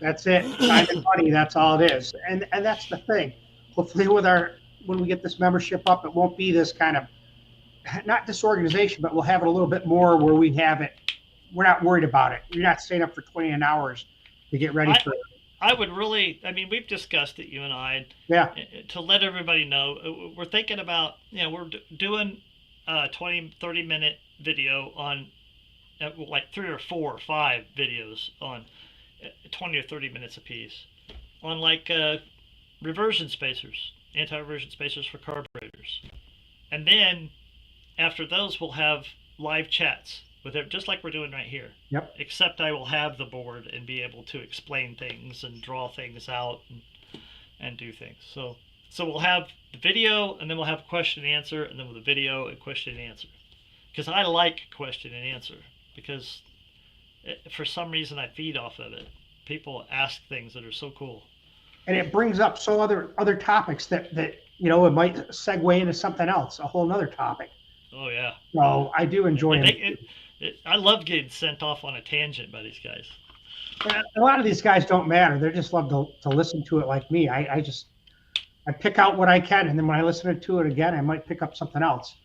That's it. Time and money. That's all it is. And that's the thing. Hopefully, when we get this membership up, it won't be this kind of, not disorganization, but we'll have it a little bit more where we have it. We're not worried about it. You're not staying up for 20 hours to get ready for it. I would really, we've discussed it, you and I. Yeah. To let everybody know, we're thinking about, we're doing a 20, 30-minute video on like 3 or 4 or 5 videos on 20 or 30 minutes apiece on like reversion spacers, anti-reversion spacers for carburetors. And then after those, we'll have live chats with it, just like we're doing right here. Yep. Except I will have the board and be able to explain things and draw things out and do things. So we'll have the video, and then we'll have question and answer, and then with the video and question and answer. Because I like question and answer, because for some reason I feed off of it. People ask things that are so cool. And it brings up so other topics that you know, it might segue into something else, a whole nother topic. Oh yeah. So I do enjoy it. I love getting sent off on a tangent by these guys. A lot of these guys don't matter. They just love to listen to it like me. I pick out what I can, and then when I listen to it again, I might pick up something else.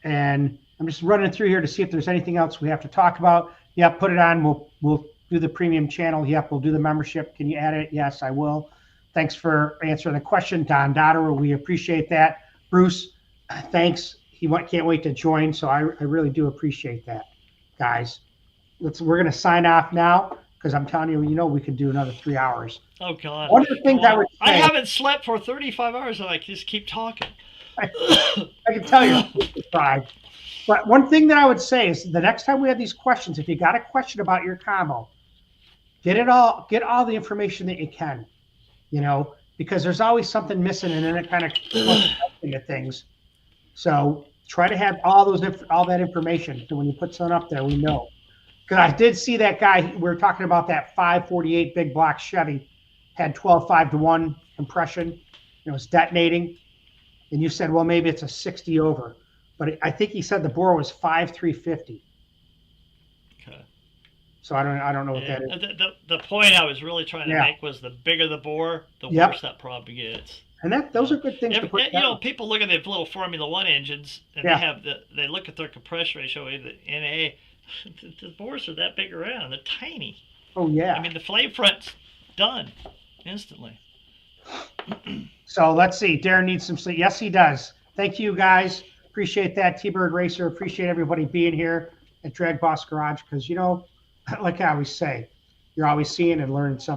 And I'm just running through here to see if there's anything else we have to talk about. Yeah, put it on. We'll do the premium channel. Yep, we'll do the membership. Can you add it? Yes, I will. Thanks for answering the question, Don Dotterer. We appreciate that. Bruce, thanks. He can't wait to join, so I really do appreciate that, guys. We're going to sign off now, because I'm telling you, we could do another 3 hours. Oh, God. One of the things I would say, I haven't slept for 35 hours, and I just keep talking. I can tell you, but one thing that I would say is the next time we have these questions, if you got a question about your combo, get all the information that you can, because there's always something missing, and then it kind of into things. So try to have all that information, so when you put something up there, we know. Because I did see that guy, we were talking about that 548 big block Chevy, had 12 5-to-1 compression, it was detonating. And you said, well, maybe it's a 60 over. But I think he said the bore was 5,350. Okay. So I don't know what that is. The point I was really trying to make was the bigger the bore, the worse that problem gets. And those are good things to put down. People look at the little Formula One engines, and they look at their compression ratio, the NA. The bores are that big around. They're tiny. Oh, yeah. I mean, the flame front's done instantly. So let's see. Darren needs some sleep. Yes, he does. Thank you, guys. Appreciate that. T-Bird Racer. Appreciate everybody being here at DragBoss Garage, because, like I always say, you're always seeing and learning something.